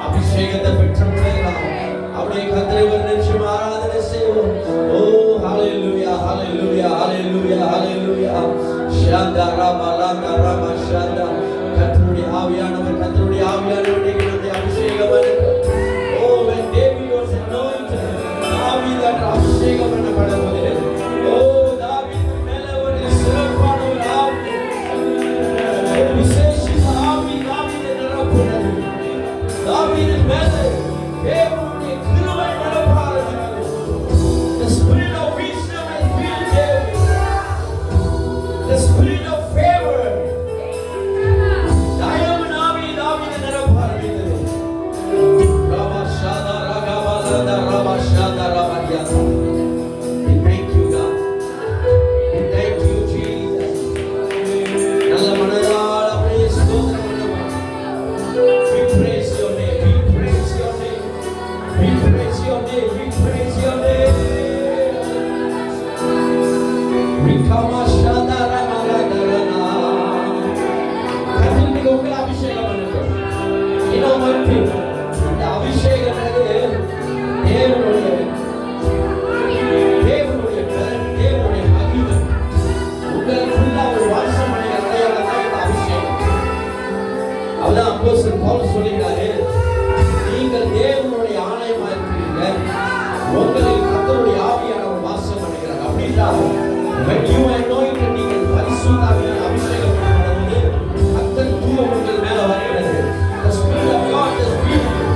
அபிஷேகத்தை பெற்ற பிள்ளைகளாய் அப்படியே கர்த்தரை ஒரு நிமிஷம் ஆராதனை செய்வோம். ஓ ஹalleluya ஹalleluya ஹalleluya ஹalleluya ஷாந்தா ராமலாந்தா ராம ஷாந்தா. கர்த்தருடைய ஆவியானவர் நம்மை அபிஷேகம் பண்ணட்டும். ஓ when David was anointed, தாவீது அபிஷேகம் பண்ணப்படும்போது ஓ தாவீது மேல ஒரு சிறப்பான ஒரு ஆவி, ஒரு விசேஷ ஆவி தாவீதை நிரப்பினது. தாவீது மேல தேவனுடைய கிருபை நிரப்ப ஆரம்பித்தது. The spirit of wisdom and filled David. The spirit of favor. தயவின் ஆவி தாவீதை நிரப்ப ஆரம்பித்தது. ரபஷாதா ரகபலதா ரபஷாதா ரபடியாதா. We thank you God. We thank you Jesus. நல்ல மனதால் அப்படியே ஸ்தோத்திரம் பண்ணுவோம். We praise your name. We praise your name. We praise your name. We praise your name. We come ashada ramagadana. கர்த்தருக்கு உங்களை அபிஷேகம் பண்ணுங்க. இன்னும் வந்து இந்த அபிஷேகம் தேவனுடைய பலன், தேவனுடைய மகிமை உங்களுக்குள்ள ஒரு வாசம் பண்ணி அடையாளம் தான் இந்த அபிஷேகம். அதான் அப்போஸ்தலன் பவுல் சொல்கிறாரு, நீங்கள் தேவனுடைய ஆலயமா இருக்கிறீங்க, உங்களில் கர்த்தருடைய ஆவியானவர் வாசம் பண்ணுகிறார். அப்படின்னா when you are anointed, நீங்கள் பரிசுத்த ஆவியால் அபிஷேகம் பண்ணப்படும்போது கர்த்தர் தூவம் உங்கள் மேல வருகிறது. The spirit of God is with you.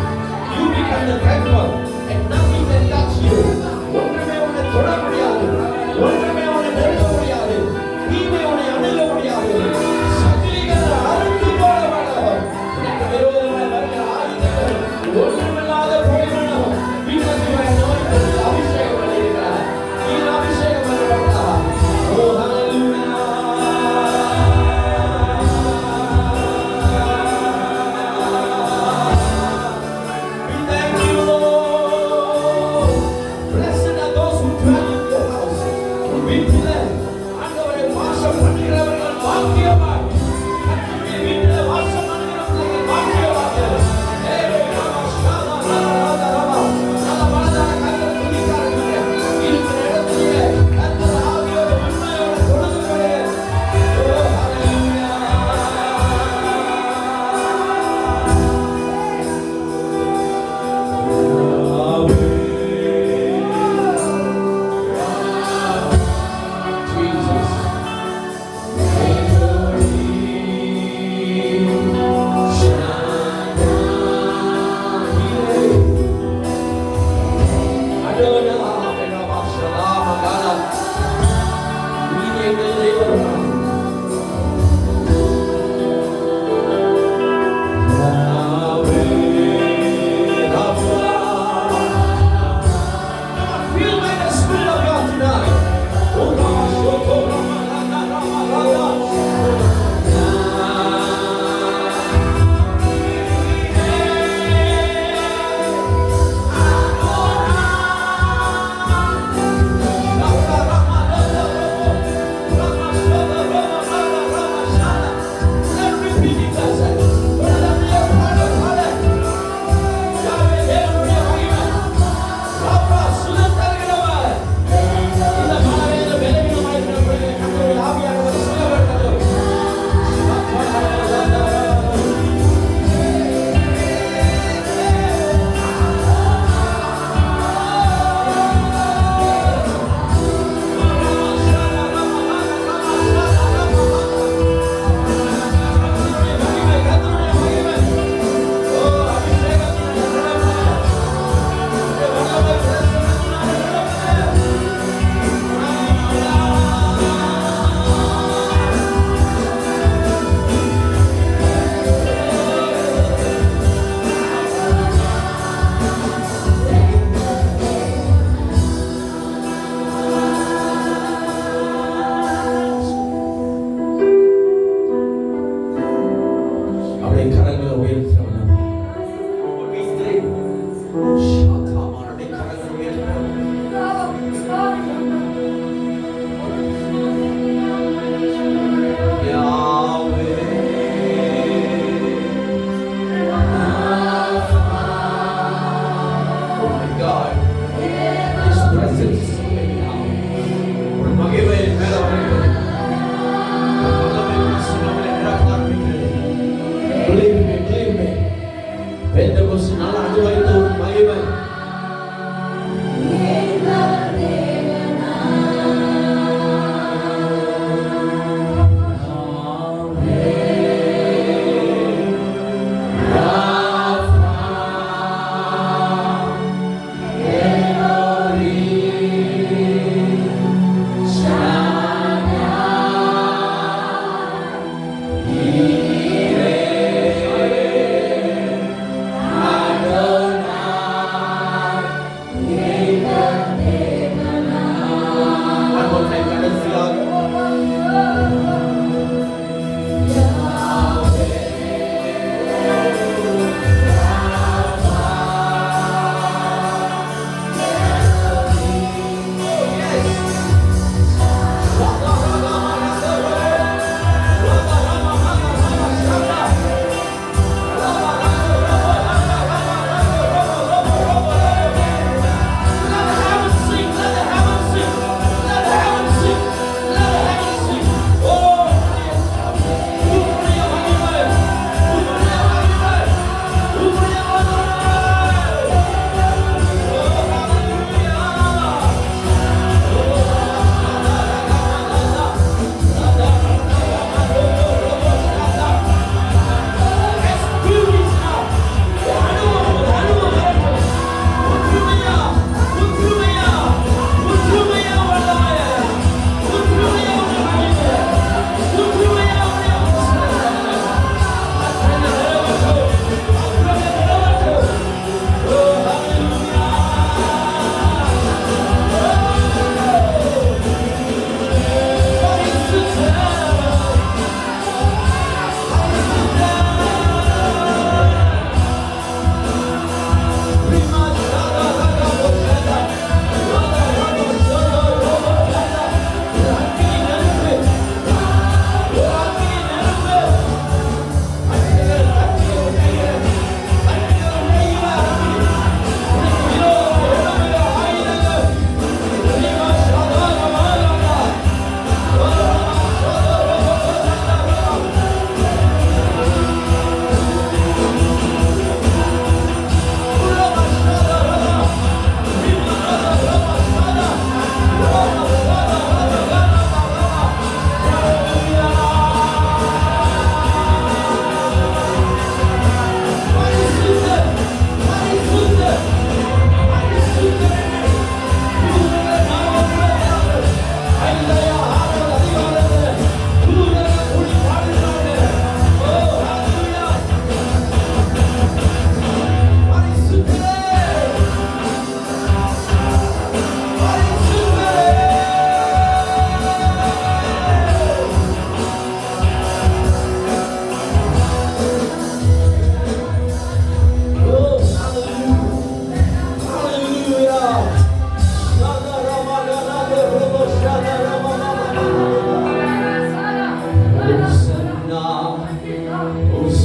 You become the temple and nothing can touch you. ஒன்றுமே உன்னை தொட முடியாது, ஒன்றுமே உன்னை நெருங்க முடியாது, தீமை உன்னை அணுக முடியாது. சங்கிலிகள் அறுத்து போடப்படும். உனக்கு விரோதமாய்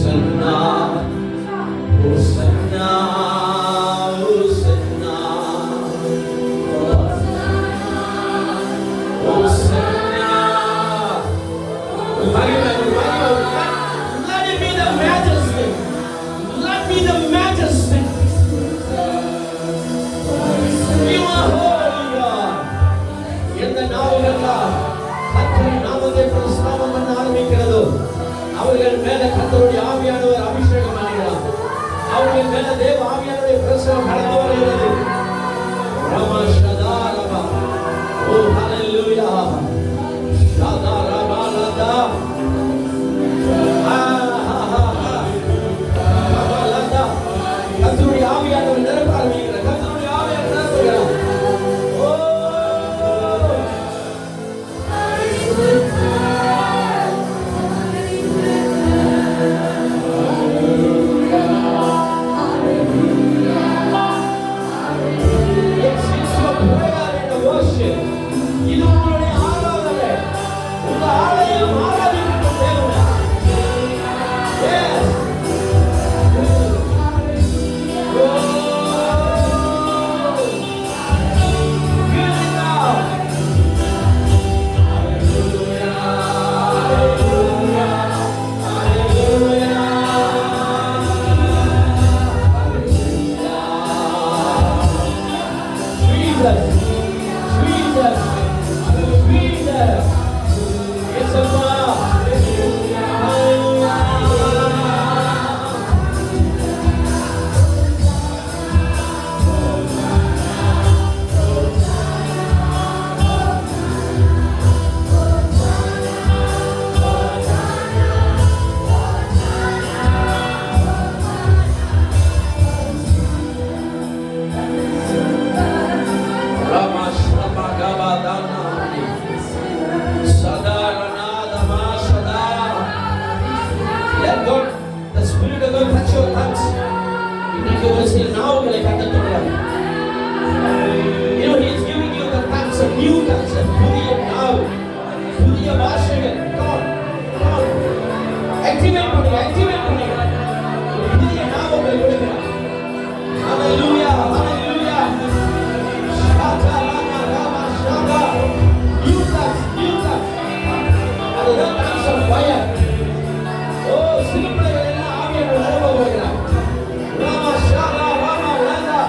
Hosanna, Hosanna, Hosanna, Hosanna. Let it be the majesty. Let me the majesty. You are holy God. எந்த நாவுகளெல்லாம் கர்த்தரின் நாமத்தை பிரஸ்தாபம் பண்ண ஆரம்பிக்கிறதோ அவர்கள் மேல கர்த்தருடைய ஆவியானவர் அபிஷேகம் பண்ணுகிறார். அவர்கள் மேல தேவ ஆவியானவருடைய பிரசன்னம் கடந்து வருகிறது. ரமா ஷதா ரபா. ஓ ஹalleluya. ஷதா ரபா லதா. கர்த்தருடைய ஆவியானவர் நிரப்ப ஆரம்பிக்கிறார். கர்த்தருடைய ஆவியானவர் நிரப்புகிறார். இது உங்களுடைய ஆராதனை. உங்க ஆலயம் ஆராதிக்கும் தேவன். Yes. Feel it now. Hallelujah. Hallelujah. Hallelujah. Jesus. Jesus. Jesus. It's a wow. Hallelujah. Let God, the Spirit of God touch your tongues. இன்னைக்கு ஒரு சில நாவுகளை கத்தத் தொடங்குகிறார். You know, He is giving you the tongues, a new tongues, a புதிய நாவு, புதிய பாஷைகள். Come on, come on. Activate பண்ணுங்க. ஒரு புதிய நாவு உங்களுக்கு கொடுக்கிறார். Hallelujah, hallelujah. Shaka lama rama shaka. New tongues. அது தான் tongues of fire. சிறுபிள்ளைகள் எல்லாம் ஆவியானவர் நிரப்ப போகிறார். ராமா ஷாலா ராமா லதா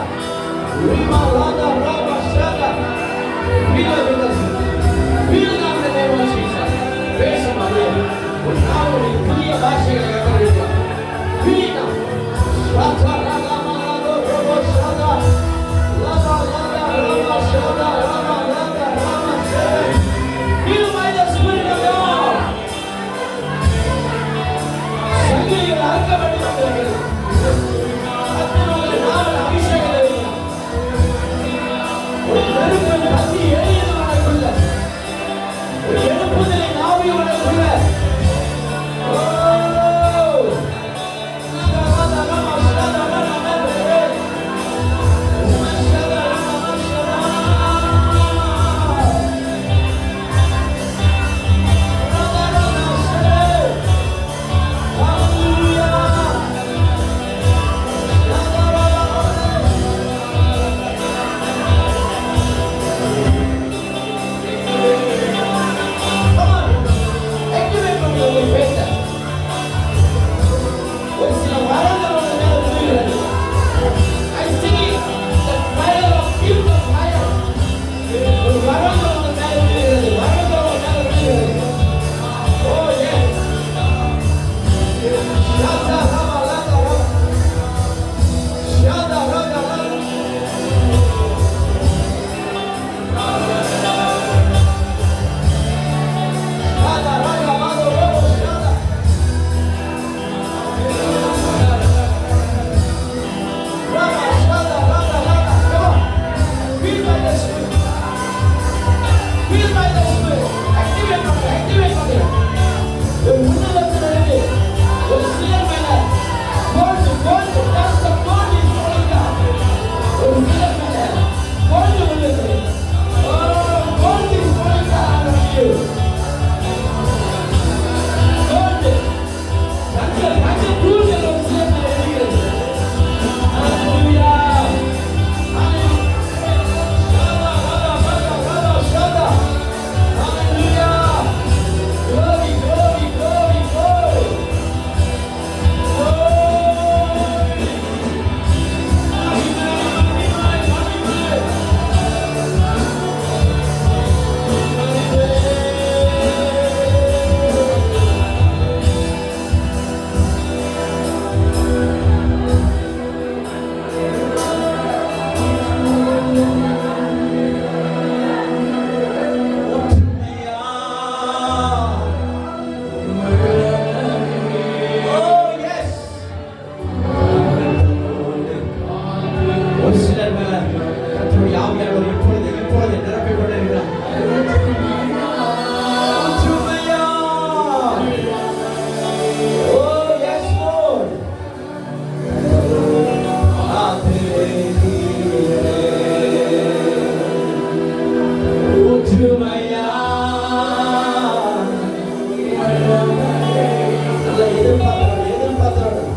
எதிர்பார்க்கிறோம்.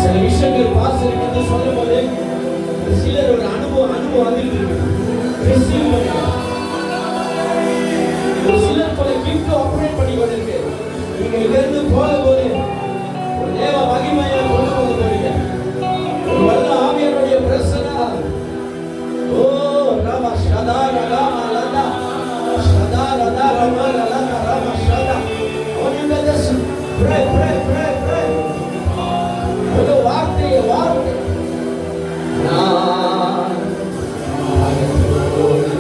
சில விஷயங்கள் பாஸ்டர் வந்து சொல்லும் போது சிலர் ஒரு அனுபவம் வந்துட்டு இருக்கு. ஒரு சிலர் போல கிஃப்ட் ஆப்ரேட் பண்ணி கொண்டிருக்கு. நீங்க இங்கிருந்து போகும்போது ஒரு தேவ மகிமையை கொண்டு வந்து போறீங்க. ஒரு வல்ல ஆவியாருடைய பிரசன்னம். ஓ ராமா ஷதா ராமா லதா ஷதா ரதா ராமா லதா ராமா ஷதா. ஒன்னுங்க ஜஸ்ட் pray. ஒரு வார்த்தை நான் ஆகத்தோடு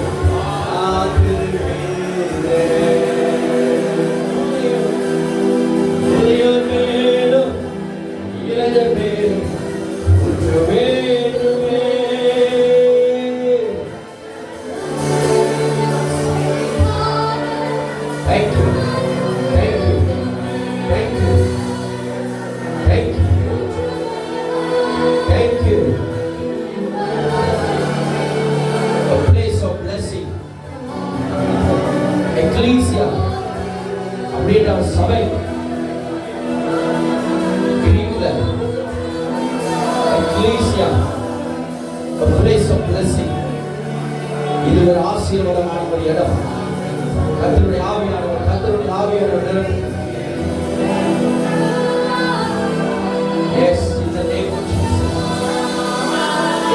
சபை a place of blessing. இது ஒரு ஆசீர்வாதமான ஒரு இடம். கர்த்தருடைய ஆவியானவர் Yes, in the name of Jesus.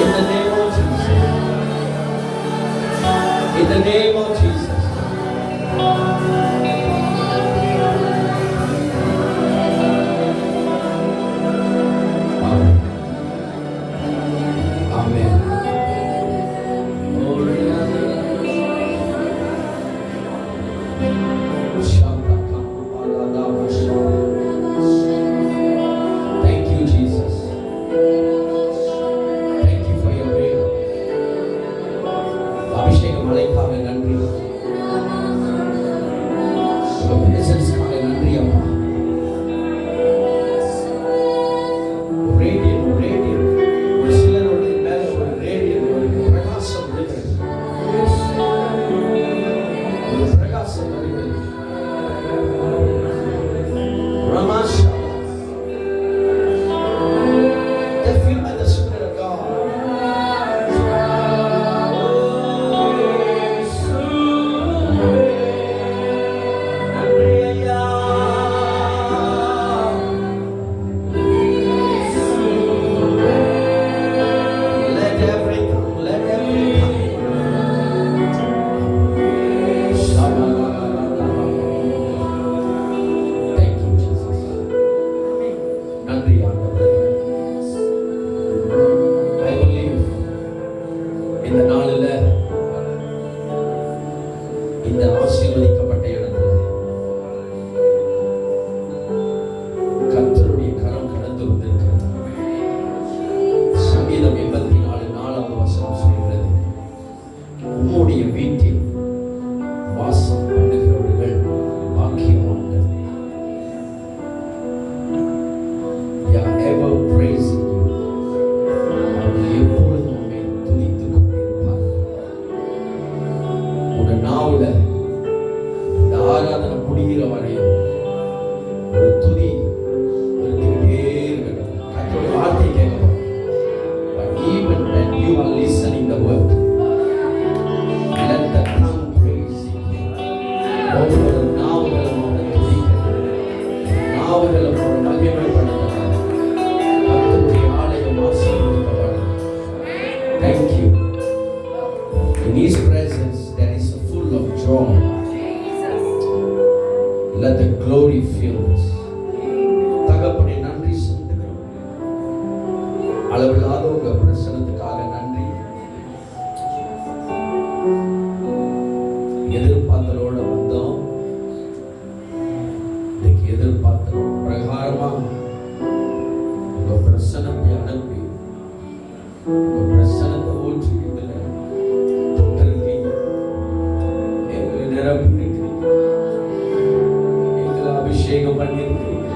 In the name of Jesus. In the name of Jesus. Let the glory fill us. தகப்பனே நன்றி செலுத்துகிறோம். அளவில்லாத உங்க பிரசன்னத்துக்காக நன்றி. எதிர்பார்த்தலோட வந்தோம். இன்னைக்கு எதிர்பார்த்த பிரகாரமா உங்க பிரசன்னத்தை அனுப்பி உங்க பிரசன்னத்தை ஊற்றி இதுல தொட்டிருக்கீங்க. எங்களை நிரப்பி அபிஷேகம் பண்ணியிருக்கிறீங்க.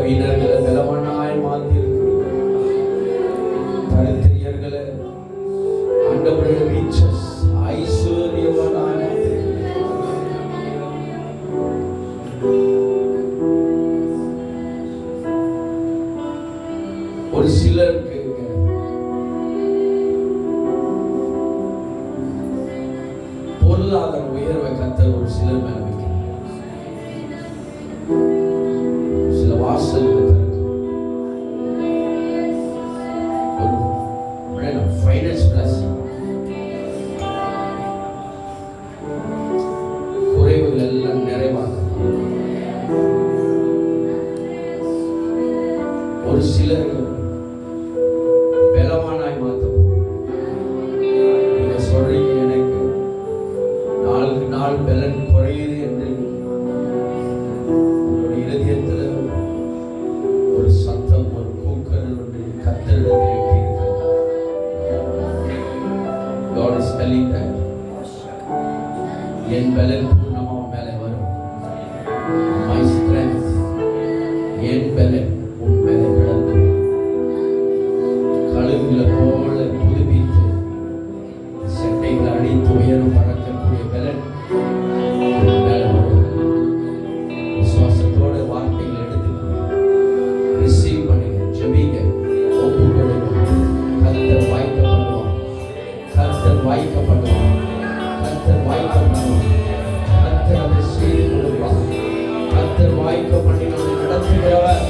வீரர்களை பலவானாய் மாற்றியிருக்கிறீங்க. தரித்திரியர்களை ஆண்டவரே riches ஐஸ்வர்யவானாய் மாற்றியிருக்கிறீங்க. மை ஸ்ட்ரென்த், என் பலன் உன் மேலே கிடந்து கழுகுல போல புதுப்பித்து செட்டைகளை அடித்து உயரும் பறக்கக்கூடிய பலன் மேலே வரும். விசுவாசத்தோட வார்த்தைகளை எடுத்து ரிசீவ் பண்ணுங்க, ஜெபிங்க, ஒப்பு கொடுங்க. கர்த்தர் வாய்க்கப்படுவார், கர்த்தர் வாய்க்கப்படுவார், கர்த்தர் வாய்க்கப்படுவார், கர்த்தர் அதை செய்து கொடுப்பார். கர்த்தர் வாய்க்க பண்ணி நம்மை நடத்துகிறவர்.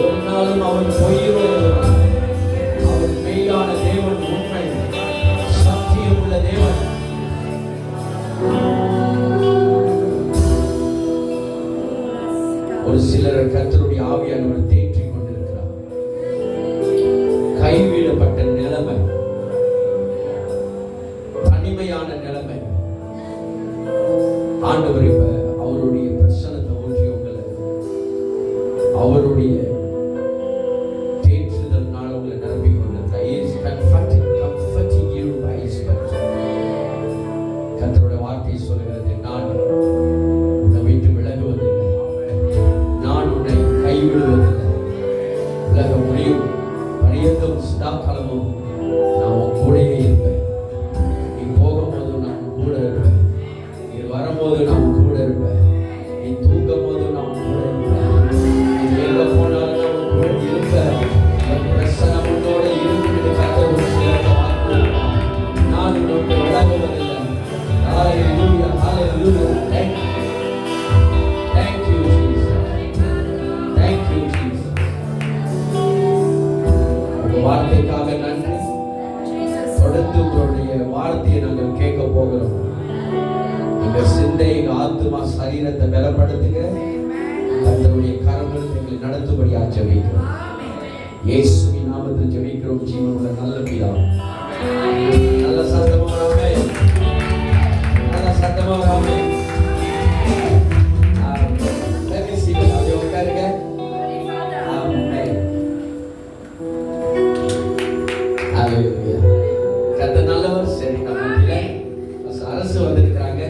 ஒரு நாளும் அவர் பொய்யுள்ளவர். அவர் மெய்யான தேவன், உண்மை சத்தியம் உள்ள தேவன். ஒரு சிலர் கர்த்தருடைய ஆவியானவர் தேற்றிக் கொண்டிருக்கிறார். கைவிடப்பட்ட நிலைமை, தனிமையான நிலைமை. ஆண்டவர் இப்ப அவருடைய பிரசன்னத்தை ஊற்றி உங்களை அவருடைய தேற்றுதல்னால உங்களை நிரப்பிக் கொண்டிருக்கிறார். He is comforting you by his spirit. கர்த்தருடைய வார்த்தை சொல்கிறது, நான் உன்னை விட்டு விலகுவதில்லை, நான் உன்னை கைவிடுவதில்லை. உலக முடியும் பரியந்தம் சதாகாலமும் நான் உன் கூடயே இருப்பேன். நீ போகும்போது நான் கூட இருப்பேன், நீ வரும்போது நான் கூட இருப்பேன், நீ தூங்கும் போது நான் கூட இருப்பேன், நீ எங்க போனாலும் நான் கூட இருப்பேன். என் பிரசன்னம் உன்னோட இருக்கிறது. கர்த்தர் ஒரு சிலருக்கு வாக்கு, நான் உன்னோட விலகுவதில்லை. Hallelujah, hallelujah. Thank you, Jesus. Thank you, Jesus. உங்க வார்த்தைக்காக நன்றி. தொடர்ந்து உங்களுடைய வார்த்தையை நாங்கள் கேட்க போகிறோம். எங்க சிந்தை, எங்க ஆத்துமா, சரீரத்தை பலப்படுத்துங்க. கர்த்தருடைய கரங்கள் எங்களை நடத்தும்படி ஜெபிக்கிறோம். இயேசுவின் நாமத்தில் ஜெபிக்கிறோம். ஜீவனுள்ள நல்ல பிதாவே. நல்ல சத்தமா ஆமென். நல்ல சத்தமா ஆமென். Let me see it. அப்படியே உட்காருங்க. ஆமென். ஹalleluya. கர்த்தர் நல்லவர். சரி, நம்ம மத்தியில அரசு வந்திருக்கிறாங்க.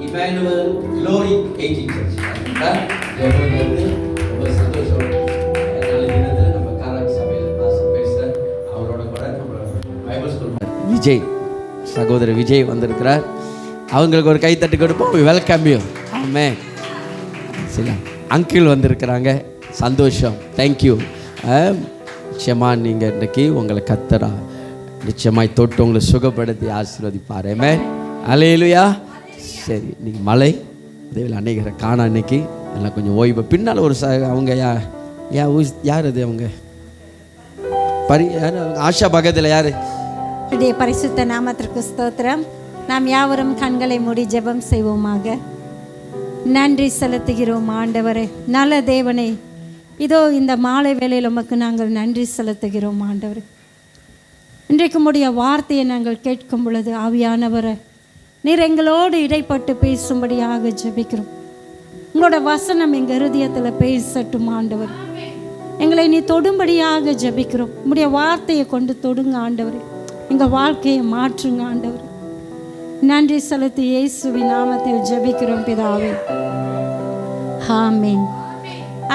Emmanuel Glory AG church. ஜெபம் ரொம்ப சந்தோஷம். நாளை தினத்தில் நம்ம காராக் சபையில் பேசுகிறேன். அவரோட கூட நம்ம பைபிள் ஸ்கூல் விஜய், சகோதரர் விஜய் வந்திருக்கிறார். அவங்களுக்கு ஒரு கைத்தட்டு கொடுப்போம். Welcome you. ஆமென். சரி, அங்கிள் வந்திருக்கிறாங்க. சந்தோஷம். தேங்க்யூ. நிச்சயமாக நீங்கள் இன்றைக்கி உங்களை கர்த்தரா நிச்சயமாய் தொட்டு உங்களை சுகப்படுத்தி ஆசீர்வதிப்பார். ஆமென். அல்லேலூயா. சரி, நீங்கள் மலை தேவையில் அநேகரை காணா இன்னைக்கு எல்லாம் கொஞ்சம் ஓய்வு. பின்னால் ஒரு அவங்க யார் அது? அவங்க யார்? ஆஷா பகத்தில் யார்? பரிசுத்த நாமத்திற்கு ஸ்தோத்திரம். நாம் யாவரும் கண்களை மூடி ஜெபம் செய்வோமாக. நன்றி செலுத்துகிறோம் ஆண்டவரே, நல்ல தேவனே. இதோ இந்த மாலை வேளையில் உமக்கு நாங்கள் நன்றி செலுத்துகிறோம் ஆண்டவரே. இன்றைக்கு உம்முடைய வார்த்தையை நாங்கள் கேட்கும் பொழுது ஆவியானவரை நீர் எங்களோடு இடைப்பட்டு பேசும்படியாக ஜெபிக்கிறோம். உங்களோட வசனம் எங்கள் இருதயத்தில் பேசட்டும் ஆண்டவர். எங்களை நீ தொடும்படியாக ஜெபிக்கிறோம். உம்முடைய வார்த்தையை கொண்டு தொடுங்க ஆண்டவர். எங்கள் வாழ்க்கையை மாற்றுங்க ஆண்டவர். நன்றி செலுத்தி இயேசுவின் நாமத்தில் ஜெபிக்கிறோம் பிதாவே. ஆமென்.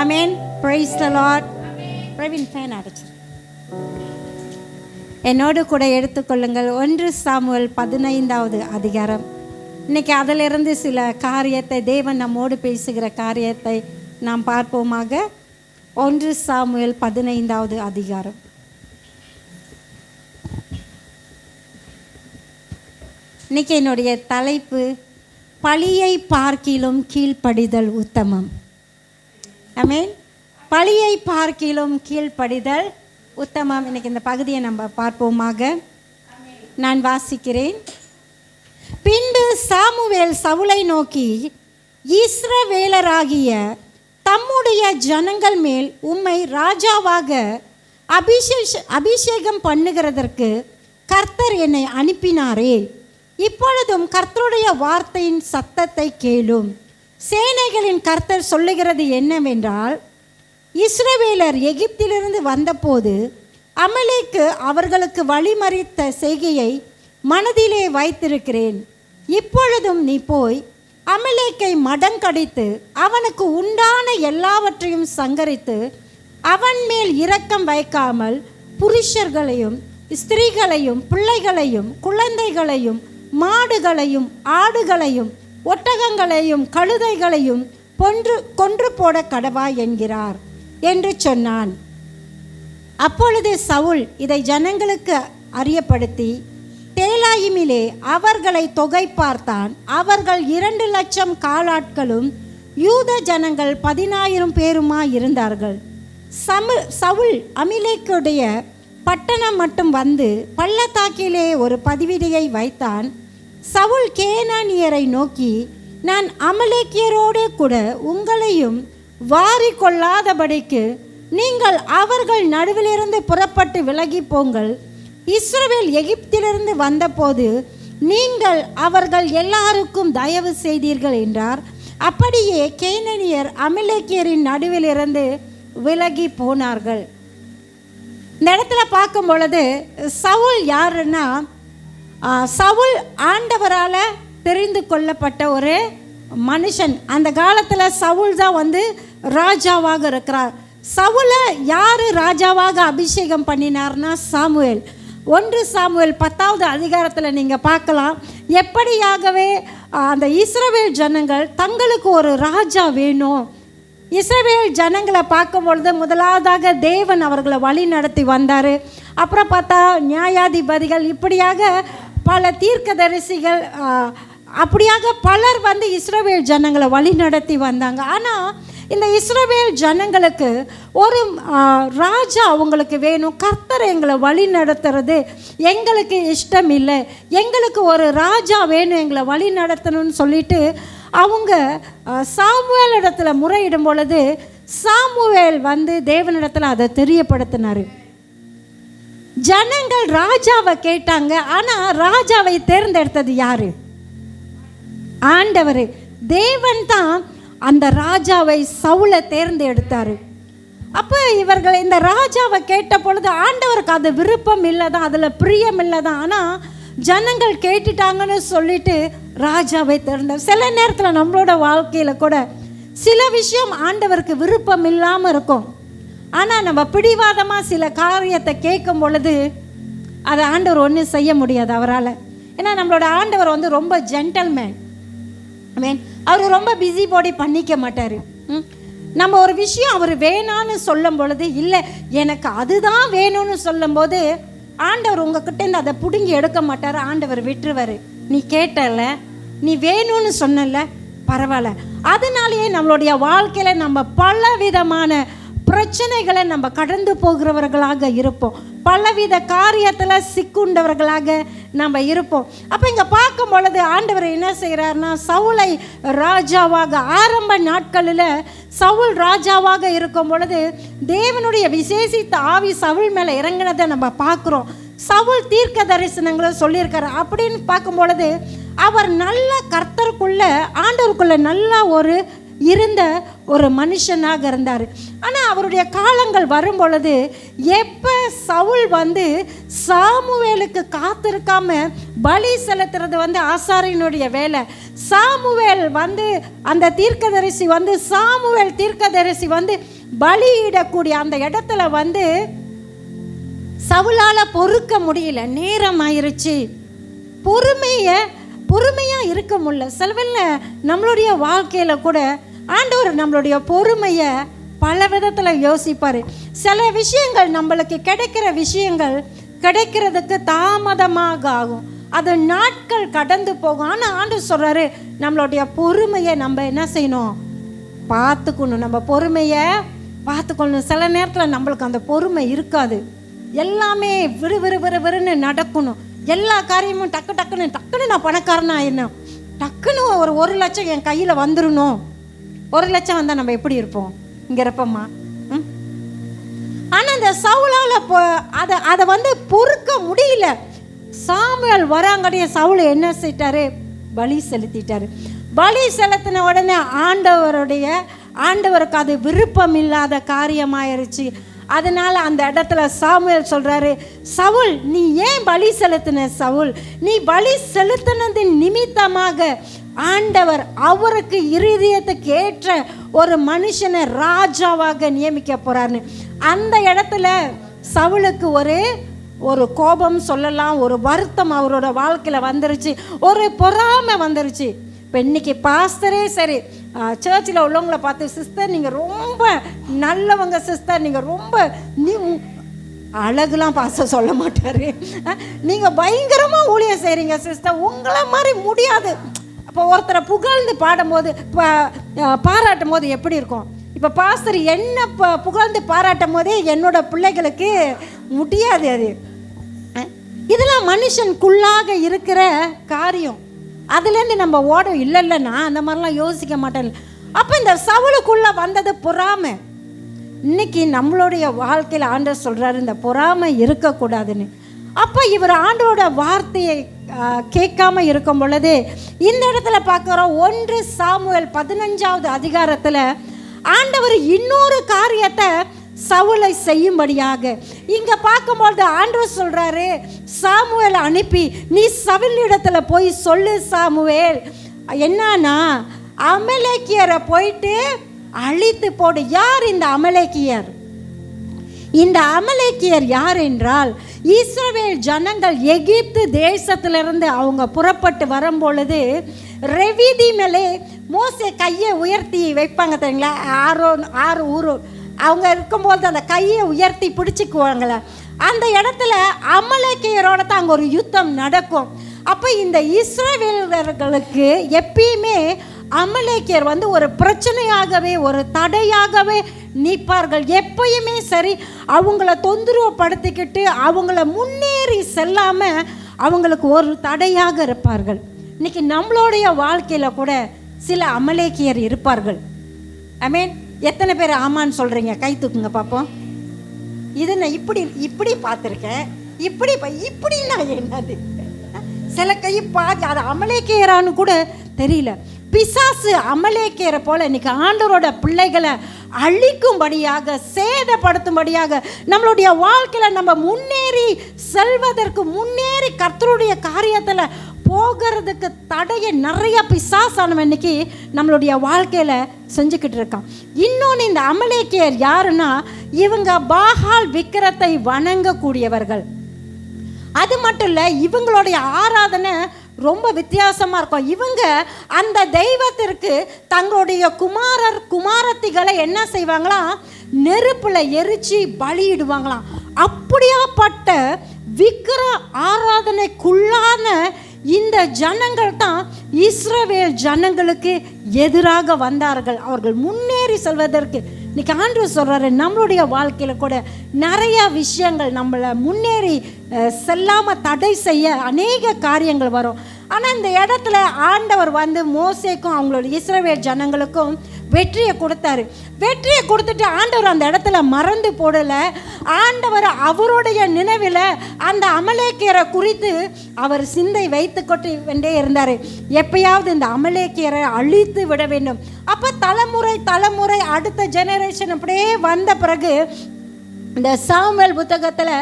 ஆமென். Praise the Lord. Praveen fan அடிச்சு என்னோடு கூட எடுத்துக்கொள்ளுங்கள். 1 சாமுவேல் 15வது அதிகாரம். இன்னைக்கு அதிலிருந்து சில காரியத்தை, தேவன் நம்மோடு பேசுகிற காரியத்தை நாம் பார்ப்போமாக. 1 சாமுவேல் 15வது அதிகாரம். இன்னைக்கு என்னுடைய தலைப்பு பழியை பார்க்கிலும் கீழ்ப்படிதல் உத்தமம். ஆமென். பழியை பார்க்கிலும் கீழ்ப்படிதல் உத்தமம். இன்னைக்கு இந்த பகுதியை நம்ம பார்ப்போமாக. நான் வாசிக்கிறேன். பின்பு சாமுவேல் சவுலை நோக்கி, இஸ்ரவேலராகிய தம்முடைய ஜனங்கள் மேல் உம்மை ராஜாவாக அபிஷேகம் பண்ணுகிறதற்கு கர்த்தர் என்னை அனுப்பினாரே. இப்பொழுதும் கர்த்தருடைய வார்த்தையின் சத்தத்தை கேளும். சேனைகளின் கர்த்தர் சொல்லுகிறது என்னவென்றால், இஸ்ரவேலர் எகிப்திலிருந்து வந்தபோது அமலேக்கு அவர்களுக்கு வழிமறித்த செய்கையை மனதிலே வைத்திருக்கிறேன். இப்பொழுதும் நீ போய் அமலேக்கை மடங்கடித்து அவனுக்கு உண்டான எல்லாவற்றையும் சங்கரித்து அவன் மேல் இரக்கம் வைக்காமல் புருஷர்களையும் ஸ்திரீகளையும் பிள்ளைகளையும் குழந்தைகளையும் மாடுகளையும் ஆடுகளையும் ஒட்டகங்களையும் கழுதைகளையும் கொன்று போட கடவா என்கிறார் என்று சொன்னான். அப்பொழுது சவுல் இதை ஜனங்களுக்கு அறியப்படுத்தி தேலாயிமிலே அவர்களை தொகை பார்த்தான். அவர்கள் 2,00,000 காலாட்களும் யூத ஜனங்கள் 10,000 பேருமாய் இருந்தார்கள். சவுல் அமிலேக்குடைய பட்டணம் மட்டும் வந்து பள்ளத்தாக்கிலே ஒரு பதிவிடையை வைத்தான். சவுல் கேனானியரை நோக்கி, நான் அமலேக்கியரோடு கூட உங்களையும் வாரி கொள்ளாதபடிக்கு நீங்கள் அவர்கள் நடுவிலிருந்து புறப்பட்டு விலகி போங்கள். இஸ்ரவேல் எகிப்திலிருந்து வந்தபோது நீங்கள் அவர்கள் எல்லாருக்கும் தயவு செய்தீர்கள் என்றார். அப்படியே கேனனியர் அமலேக்கியரின் நடுவிலிருந்து விலகி போனார்கள். இந்த இடத்துல பார்க்கும் பொழுது சவுல் யாருன்னா, சவுல் ஆண்டவரால் தெரிந்து கொள்ளப்பட்ட ஒரு மனுஷன். அந்த காலத்தில் சவுல் தான் வந்து ராஜாவாக இருக்கிறார். சவுலை யார் ராஜாவாக அபிஷேகம் பண்ணினார்னா சாமுவேல். 1 சாமுவேல் 10வது அதிகாரத்தில் நீங்கள் பார்க்கலாம். எப்படியாகவே அந்த இஸ்ரவேல் ஜனங்கள் தங்களுக்கு ஒரு ராஜா வேணும். இஸ்ரவேல் ஜனங்களை பார்க்கும் பொழுது முதலாவதாக தேவன் அவர்களை வழி நடத்தி வந்தார். அப்புறம் பார்த்தா நியாயாதிபதிகள், இப்படியாக பல தீர்க்கதரிசிகள், அப்படியாக பலர் வந்து இஸ்ரவேல் ஜனங்களை வழி நடத்தி வந்தாங்க. ஆனால் இந்த இஸ்ரவேல் ஜனங்களுக்கு ஒரு ராஜா அவங்களுக்கு வேணும். கர்த்தர் எங்களை வழி நடத்துறது எங்களுக்கு இஷ்டம் இல்லை, எங்களுக்கு ஒரு ராஜா வேணும், எங்களை வழி நடத்தணும்னு சொல்லிட்டு அவங்க சாமுவேல் இடத்துல முறையிடும் பொழுது சாமுவேல் வந்து தேவனிடத்தில் அதை தெரியப்படுத்தினார். ஜனங்கள் ராஜாவை கேட்டாங்க. ஆனால் ராஜாவை தேர்ந்தெடுத்தது யாரு? ஆண்டவர். தேவன் தான் அந்த ராஜாவை சவுலை தேர்ந்தெடுத்தார். அப்போ இவர்கள் இந்த ராஜாவை கேட்ட பொழுது ஆண்டவருக்கு அது விருப்பம் இல்லை தான், அதில் பிரியம் இல்லை தான். ஆனால் ஜனங்கள் கேட்டுட்டாங்கன்னு சொல்லிட்டு ராஜாவை தேர்ந்தார். சில நேரத்தில் நம்மளோட வாழ்க்கையில் கூட சில விஷயம் ஆண்டவருக்கு விருப்பம் இல்லாமல் இருக்கும். ஆனால் நம்ம பிடிவாதமாக சில காரியத்தை கேட்கும் பொழுது அதை ஆண்டவர் ஒன்றும் செய்ய முடியாது அவரால். ஏன்னா நம்மளோட ஆண்டவர் வந்து ரொம்ப ஜென்டல்மேன். அவர் ரொம்ப பிஸி பாடி பண்ணிக்க மாட்டார். நம்ம ஒரு விஷயம் அவர் வேணான்னு சொல்லும் பொழுது, இல்லை எனக்கு அதுதான் வேணும்னு சொல்லும்போது ஆண்டவர் உங்ககிட்ட அதை பிடுங்கி எடுக்க மாட்டார். ஆண்டவர் விட்டுருவார். நீ கேட்டல, நீ வேணும்னு சொன்னல, பரவாயில்ல. அதனாலேயே நம்மளுடைய வாழ்க்கையில் நம்ம பல விதமான பிரச்சனைகளை நம்ம கடந்து போகிறவர்களாக இருப்போம். பலவித காரியத்தில் சிக்குண்டவர்களாக நம்ம இருப்போம். அப்போ இங்கே பார்க்கும் பொழுது ஆண்டவர் என்ன செய்கிறார்னா, சவுலை ராஜாவாக, ஆரம்ப நாட்களில் சவுல் ராஜாவாக இருக்கும் பொழுது தேவனுடைய விசேஷித்த ஆவி சவுல் மேலே இறங்கினதை நம்ம பார்க்குறோம். சவுல் தீர்க்க தரிசனங்களை சொல்லியிருக்காரு. அப்படின்னு பார்க்கும் பொழுது அவர் நல்ல கர்த்தருக்குள்ள, ஆண்டவருக்குள்ள நல்ல இருந்த ஒரு மனுஷனாக இருந்தார். ஆனால் அவருடைய காலங்கள் வரும் பொழுது எப்போ சவுல் வந்து சாமுவேலுக்கு காத்திருக்காம பலி செலுத்துறது வந்து ஆசாரியனுடைய வேலை. சாமுவேல் வந்து அந்த தீர்க்கதரிசி வந்து சாமுவேல் தீர்க்கதரிசி வந்து பலியிடக்கூடிய அந்த இடத்துல வந்து சவுலால் பொறுக்க முடியல. நேரம் ஆயிருச்சு. பொறுமையாக இருக்க முடியல. சிலவில் நம்மளுடைய வாழ்க்கையில் கூட ஆண்டவர் நம்மளுடைய பொறுமையை பல விதத்தில் யோசிப்பார். சில விஷயங்கள் நம்மளுக்கு கிடைக்கிற விஷயங்கள் கிடைக்கிறதுக்கு தாமதமாக ஆகும், அது நாட்கள் கடந்து போகும். ஆனால் ஆண்டவர் சொல்கிறாரு, நம்மளுடைய பொறுமையை நம்ம என்ன செய்யணும்? பார்த்துக்கணும். நம்ம பொறுமையை பார்த்துக்கணும். சில நேரத்தில் நம்மளுக்கு அந்த பொறுமை இருக்காது. எல்லாமே விறுவிறுன்னு நடக்கணும். எல்லா காரியமும் டக்குன்னு நான் பணக்காரனா ஆயிடணும், டக்குன்னு ஒரு லட்சம் என் கையில் வந்துடணும். 1 லட்சம் வந்தால் நம்ம எப்படி இருப்போம்? இங்கே இருப்போம்மா? ஆனால் அந்த சவுலால் அதை வந்து பொறுக்க முடியல. சாமுவேல் வராங்கடைய சவுல் என்ன செய்தாரு? பலி செலுத்திட்டாரு. பலி செலுத்தின உடனே ஆண்டவருக்கு அது விருப்பம் இல்லாத காரியமாயிருச்சு. அதனால அந்த இடத்துல சாமுவேல் சொல்றாரு, சவுல் நீ ஏன் பலி செலுத்தின? சவுல் நீ பலி செலுத்தினதின் நிமித்தமாக ஆண்டவர் அவருக்கு இருதயத்துக்கு ஏற்ற ஒரு மனுஷனை ராஜாவாக நியமிக்க போறாருன்னு அந்த இடத்துல சவுலுக்கு ஒரு கோபம் சொல்லலாம், ஒரு வருத்தம் அவரோட வாழ்க்கையில் வந்துருச்சு, ஒரு பொறாமை வந்துருச்சு. இப்போ இன்னைக்கு பாஸ்டரே சரி சர்ச்சில் உள்ளவங்களை பார்த்து, சிஸ்டர் நீங்கள் ரொம்ப நல்லவங்க, சிஸ்டர் நீங்கள் ரொம்ப அழகுலாம் பாஸ்டர் சொல்ல மாட்டார், நீங்கள் பயங்கரமாக ஊழியம் செய்கிறீங்க சிஸ்டர், உங்களை மாதிரி முடியாது. அப்போ ஒருத்தரை புகழ்ந்து பாடும்போது பாராட்டும் போது எப்படி இருக்கும்? இப்போ பாஸ்டர் என்ன புகழ்ந்து பாராட்டும் போதே என்னோட பிள்ளைகளுக்கு முடியாது. அது இதெல்லாம் மனுஷனுக்குள்ளாக இருக்கிற காரியம். அதுலேருந்து நம்ம இல்லைன்னா அந்த மாதிரிலாம் யோசிக்க மாட்டேன். அப்போ இந்த சவுலுக்குள்ளே வந்தது பொறாமை. இன்னைக்கு நம்மளுடைய வாழ்க்கையில் ஆண்டவர் சொல்கிறாரு இந்த பொறாமை இருக்கக்கூடாதுன்னு. அப்போ இவர் ஆண்டோட வார்த்தையை கேட்காம இருக்கும் பொழுது இந்த இடத்துல பார்க்குறோம் 1 சாமுவேல் 15வது அதிகாரத்தில் ஆண்டவர் இன்னொரு காரியத்தை சவுலை செய்யும்படியாக இங்க பார்க்கும்போது ஆண்டவர் சொல்றாரு, சாமுவேல் அனுப்பி நீ சவுல் இடத்துல போய் சொல்லு சாமுவேல், என்னன்னா அமலேக்கியரை போயிட்டு அழித்து போடு. யார் இந்த அமலேக்கியர்? இந்த அமலேக்கியர் யார் என்றால், இஸ்ரவேல் ஜனங்கள் எகிப்து தேசத்திலிருந்து அவங்க புறப்பட்டு வரும் பொழுது ரெவிதி மேலே மோசே கையை உயர்த்தி வைப்பாங்க தெரியுங்களா, 6 ஊர் அவங்க இருக்கும்போது அந்த கையை உயர்த்தி பிடிச்சிக்குவாங்கள, அந்த இடத்துல அமலேக்கியரோட தான் அங்கே ஒரு யுத்தம் நடக்கும். அப்போ இந்த இஸ்ரவேலர்களுக்கு எப்பயுமே அமலேக்கியர் ஒரு பிரச்சனையாகவே ஒரு தடையாகவே நிற்பார்கள். எப்பயுமே சரி அவங்கள தொந்தரவுப்படுத்திக்கிட்டு அவங்கள முன்னேறி செல்லாமல் அவங்களுக்கு ஒரு தடையாக இருப்பார்கள். இன்னைக்கு நம்மளுடைய வாழ்க்கையில் கூட சில அமலேக்கியர் இருப்பார்கள். ஐ மீன் எத்தனை பேர் ஆமான்னு சொல்கிறீங்க? கை தூக்குங்க பார்ப்போம். இது நான் இப்படி பார்த்துருக்கேன். இப்படின்னா என்னது? சில கை பார்த்து அது அமலேக்கியரான்னு கூட தெரியல. பிசாசு அமலேக்கியரை போல இன்னைக்கு ஆண்டவரோட பிள்ளைகளை அழிக்கும்படியாக சேதப்படுத்தும்படியாக நம்மளுடைய வாழ்க்கையில் நம்ம முன்னேறி செல்வதற்கு முன்னேறி கர்த்தருடைய காரியத்தில் போகிறதுக்கு தடையை நிறைய பிசாசானவன் இன்னைக்கு நம்மளுடைய வாழ்க்கையில் செஞ்சுக்கிட்டு இருக்கான். இன்னொன்று இந்த அமலேக்கியர் யாருன்னா, இவங்க பாகால் விக்கிரத்தை வணங்கக்கூடியவர்கள். அது மட்டும் இல்லை, இவங்களுடைய ஆராதனை ரொம்ப வித்தியாசமாக இருக்கும். இவங்க அந்த தெய்வத்திற்கு தங்களுடைய குமாரத்திகளை என்ன செய்வாங்களாம், நெருப்பில் எரிச்சு பலியிடுவாங்களாம். அப்படியாப்பட்ட விக்கிர ஆராதனைக்குள்ளான இந்த ஜனங்கள் தான் இஸ்ரவேல் ஜனங்களுக்கு எதிராக வந்தார்கள். அவர்கள் முன்னேறி செல்வதற்கு இன்னைக்கு ஆண்டவர் சொல்றாரு, நம்மளுடைய வாழ்க்கையில கூட நிறைய விஷயங்கள் நம்மளை முன்னேறி செல்லாமல் தடை செய்ய அநேக காரியங்கள் வரும். ஆனால் இந்த இடத்துல ஆண்டவர் மோசேக்கும் அவங்களோட இஸ்ரவேல் ஜனங்களுக்கும் வெற்றியை கொடுத்தாரு. வெற்றியை கொடுத்துட்டு ஆண்டவர் அந்த இடத்துல மறந்து போடலை. ஆண்டவர் அவருடைய நினைவில் அந்த அமலேக்கியரை குறித்து அவர் சிந்தை வைத்து கொண்டே இருந்தார். எப்பயாவது இந்த அமலேக்கியரை அழித்து விட வேண்டும். அப்போ தலைமுறை அடுத்த ஜெனரேஷன் அப்படியே வந்த பிறகு இந்த சாமுவேல் புத்தகத்தில்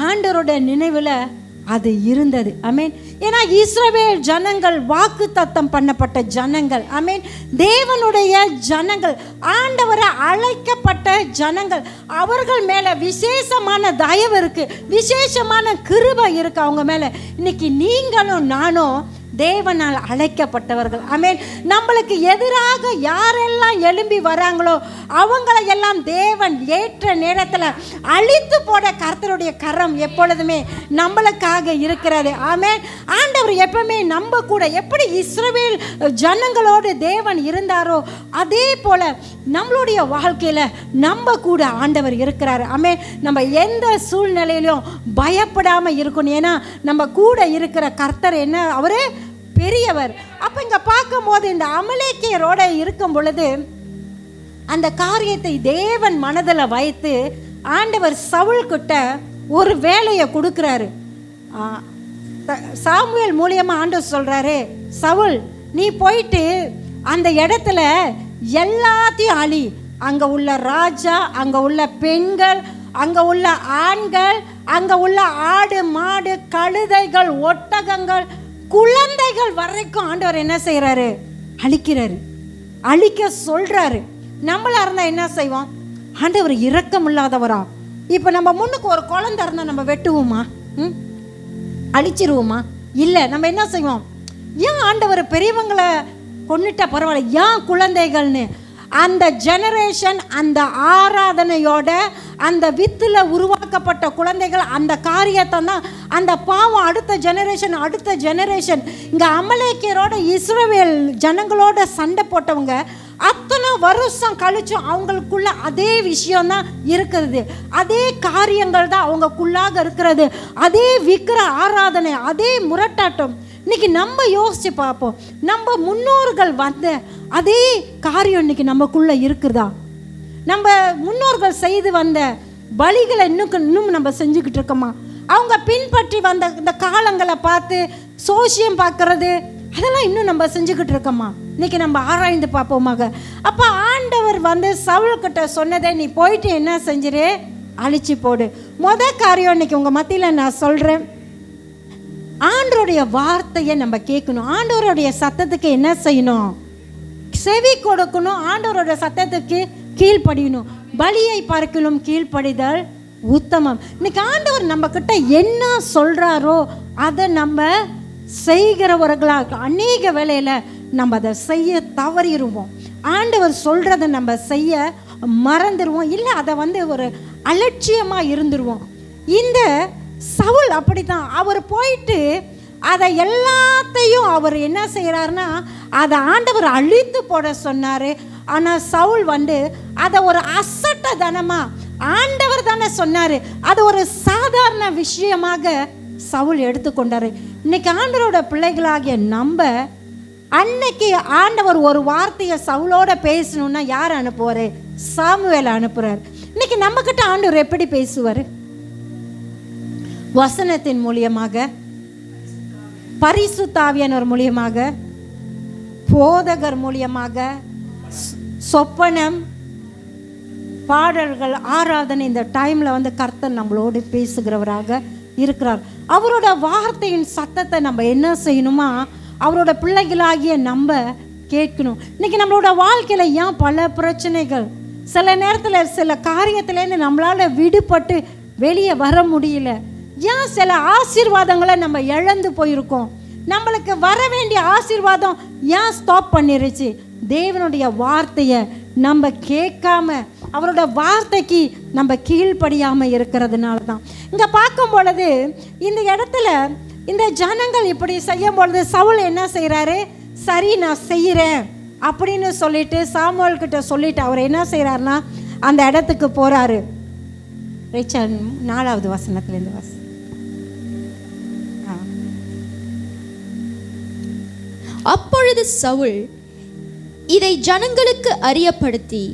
ஆண்டவருடைய நினைவில் அது இருந்தது. ஆமேன். ஏன்னா இஸ்ரவேல் ஜனங்கள் வாக்கு தத்தம் பண்ணப்பட்ட ஜனங்கள். ஆமேன். தேவனுடைய ஜனங்கள், ஆண்டவரை அழைக்கப்பட்ட ஜனங்கள். அவர்கள் மேல விசேஷமான தயவு இருக்கு, விசேஷமான கிருபை இருக்கு அவங்க மேல. இன்னைக்கு நீங்களும் நானும் தேவனால் அழைக்கப்பட்டவர்கள். ஆமேன். நம்மளுக்கு எதிராக யாரெல்லாம் எழும்பி வராங்களோ அவங்களை எல்லாம் தேவன் ஏற்ற நேரத்தில் அழித்து போட கர்த்தருடைய கரம் எப்பொழுதுமே நம்மளுக்காக இருக்கிறது. ஆமேன். ஆண்டவர் எப்பவுமே நம்ம கூட எப்படி இஸ்ரவேல் ஜனங்களோடு தேவன் இருந்தாரோ அதே போல நம்மளுடைய வாழ்க்கையில் நம்ம கூட ஆண்டவர் இருக்கிறார். ஆமேன். நம்ம எந்த சூழ்நிலையிலும் பயப்படாமல் இருக்கணும். ஏன்னா நம்ம கூட இருக்கிற கர்த்தர் என்ன, அவரே பெரியவர். அப்போ இங்கே பார்க்கும் போது இந்த அமலேக்கியரோட இருக்கும் பொழுது அந்த காரியத்தை தேவன் மனதில் வைத்து ஆண்டவர் சவுல் கிட்ட ஒரு வேலையை கொடுக்குறாரு. சாமுவேல் மூலியமா ஆண்டவர் சொல்றாரு, சவுல் நீ போயிட்டு அந்த இடத்துல எல்லாத்தையும் அழி. அங்கே உள்ள ராஜா, அங்கே உள்ள பெண்கள், அங்கே உள்ள ஆண்கள், அங்கே உள்ள ஆடு மாடு கழுதைகள் ஒட்டகங்கள் குழந்தைகள் வரைக்கும் ஆண்டவர் என்ன செய்யறாரு? அழிக்கிறாரு, அழிக்க சொல்றாரு. நம்மளா இருந்தா என்ன செய்வோம்? ஆண்டவர் இரக்கம் இல்லாதவரா? இப்ப நம்ம முன்னுக்கு ஒரு குழந்தை இருந்தா நம்ம வெட்டுவோமா? அழிச்சிருவோமா? இல்ல. நம்ம என்ன செய்வோம்? ஏன் ஆண்டவர் பெரியவங்களை கொன்னுட்டா பரவாயில்ல, ஏன் குழந்தைகள்னு அந்த ஜெனரேஷன், அந்த ஆராதனையோட அந்த வித்துல உருவாக்கப்பட்ட குழந்தைகள் அந்த காரியத்தை தான் அந்த பாவம் அடுத்த ஜெனரேஷன் இங்க அமலேக்கியரோட இஸ்ரவேல் ஜனங்களோட சண்டை போட்டவங்க அத்தனை வருஷம் கழிச்சும் அவங்களுக்குள்ள அதே விஷயம்தான் இருக்கிறது, அதே காரியங்கள் தான் அவங்களுக்குள்ளாக இருக்கிறது, அதே விக்கிர ஆராதனை, அதே முரட்டாட்டம். இன்னைக்கு நம்ம யோசிச்சு பார்ப்போம், நம்ம முன்னோர்கள் வந்த அதே காரியம் இன்னைக்கு நமக்குள்ள இருக்குதா? நம்ம முன்னோர்கள் செய்து வந்த பலிகளை இன்னும் நம்ம செஞ்சுக்கிட்டு இருக்கோமா? அவங்க பின்பற்றி வந்த இந்த காலங்களை பார்த்து சோசியம் பார்க்கறது அதெல்லாம் இன்னும் நம்ம செஞ்சுக்கிட்டு இருக்கோமா? இன்னைக்கு நம்ம ஆராய்ந்து பார்ப்போமாக. அப்போ ஆண்டவர் சவுல்கிட்ட சொன்னதை நீ போயிட்டு என்ன செஞ்சிரு? அழிச்சு போடு. காரியம் இன்னைக்கு உங்கள் மத்தியில் நான் சொல்கிறேன், ஆண்டவருடைய வார்த்தையை நம்ம கேட்கணும். ஆண்டவருடைய சத்தத்துக்கு என்ன செய்யணும்? செவி கொடுக்கணும். ஆண்டவருடைய சத்தத்துக்கு கீழ்ப்படியணும். பலியை பார்க்கலும் கீழ்ப்படிதல் உத்தமம். இன்னைக்கு ஆண்டவர் நம்ம கிட்ட என்ன சொல்றாரோ அதை நம்ம செய்கிறவர்களாக அநேக வேளையில நம்ம அதை செய்ய தவறிடுவோம். ஆண்டவர் சொல்றதை நம்ம செய்ய மறந்துடுவோம், இல்லை அதை ஒரு அலட்சியமா இருந்துருவோம். இந்த சவுல் அப்படித்தான். அவர் போயிட்டு அதை எல்லாத்தையும் அவர் என்ன செய்கிறாருன்னா அதை ஆண்டவர் அழித்து போட சொன்னார். ஆனால் சவுல் அதை ஒரு அசட்ட தனமா, ஆண்டவர் தானே சொன்னார், அது ஒரு சாதாரண விஷயமாக சவுல் எடுத்துக்கொண்டாரு. இன்னைக்கு ஆண்டவரோட பிள்ளைகளாகிய நம்ம அன்னைக்கு ஆண்டவர் ஒரு வார்த்தையை சவுலோட பேசணும்னா யார் அனுப்புவார்? சாமுவேலை அனுப்புறார். இன்னைக்கு நம்ம கிட்ட ஆண்டவர் எப்படி பேசுவார்? வசனத்தின் மூலியமாக, பரிசுத்த ஆவியானவர் மூலியமாக, போதகர் மூலியமாக, சொப்பனம், பாடல்கள், ஆராதனை. இந்த டைம்ல கர்த்தர் நம்மளோடு பேசுகிறவராக இருக்கிறார். அவரோட வார்த்தையின் சத்தத்தை நம்ம என்ன செய்யணுமா? அவரோட பிள்ளைகளாகிய நம்ம கேட்கணும். இன்னைக்கு நம்மளோட வாழ்க்கையில ஏன் பல பிரச்சனைகள், சில நேரத்தில் சில காரியத்திலேருந்து நம்மளால விடுபட்டு வெளியே வர முடியல? ஏன் சில ஆசீர்வாதங்களை நம்ம இழந்து போயிருக்கோம்? நம்மளுக்கு வர வேண்டிய ஆசீர்வாதம் ஏன் ஸ்டாப் பண்ணிருச்சு? தேவனுடைய வார்த்தையை நம்ம கேட்காம, அவரோட வார்த்தைக்கு நம்ம கீழ்ப்படியாம இருக்கிறதுனால தான். இங்க பார்க்கும் பொழுது இந்த இடத்துல இந்த ஜனங்கள் இப்படி செய்யும் பொழுது சவுல் என்ன செய்யறாரு? சரி நான் செய்யறேன் அப்படின்னு சொல்லிட்டு சாமுவேல் கிட்ட சொல்லிட்டு அவர் என்ன செய்யறாருன்னா அந்த இடத்துக்கு போறாரு. 4வது வசனத்திலிருந்து வாசி. அப்பொழுது சவுல் இதை ஜனங்களுக்கு அறியப்படுத்தி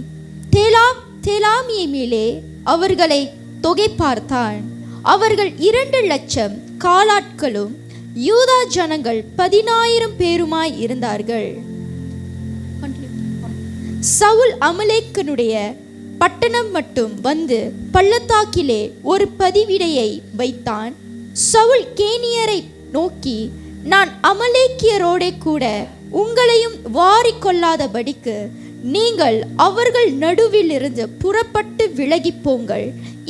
தேலாமியை மேலே அவர்களை தொகை பார்த்தான். அவர்கள் 2,00,000 காலாட்களும் யூதா ஜனங்கள் 10,000 பேருமாய் இருந்தார்கள். சவுல் அமலேக்கனுடைய பட்டணம் மட்டும் பள்ளத்தாக்கிலே ஒரு பதிவிடையை வைத்தான். சவுல் கேனியரை நோக்கி, நான் அமலேக்கியரோடே கூட உங்களையும் வாரிக்கொள்ளாதபடிக்கு நீங்கள் அவர்கள் நடுவில் இருந்து புறப்பட்டு விலகி போங்கள்.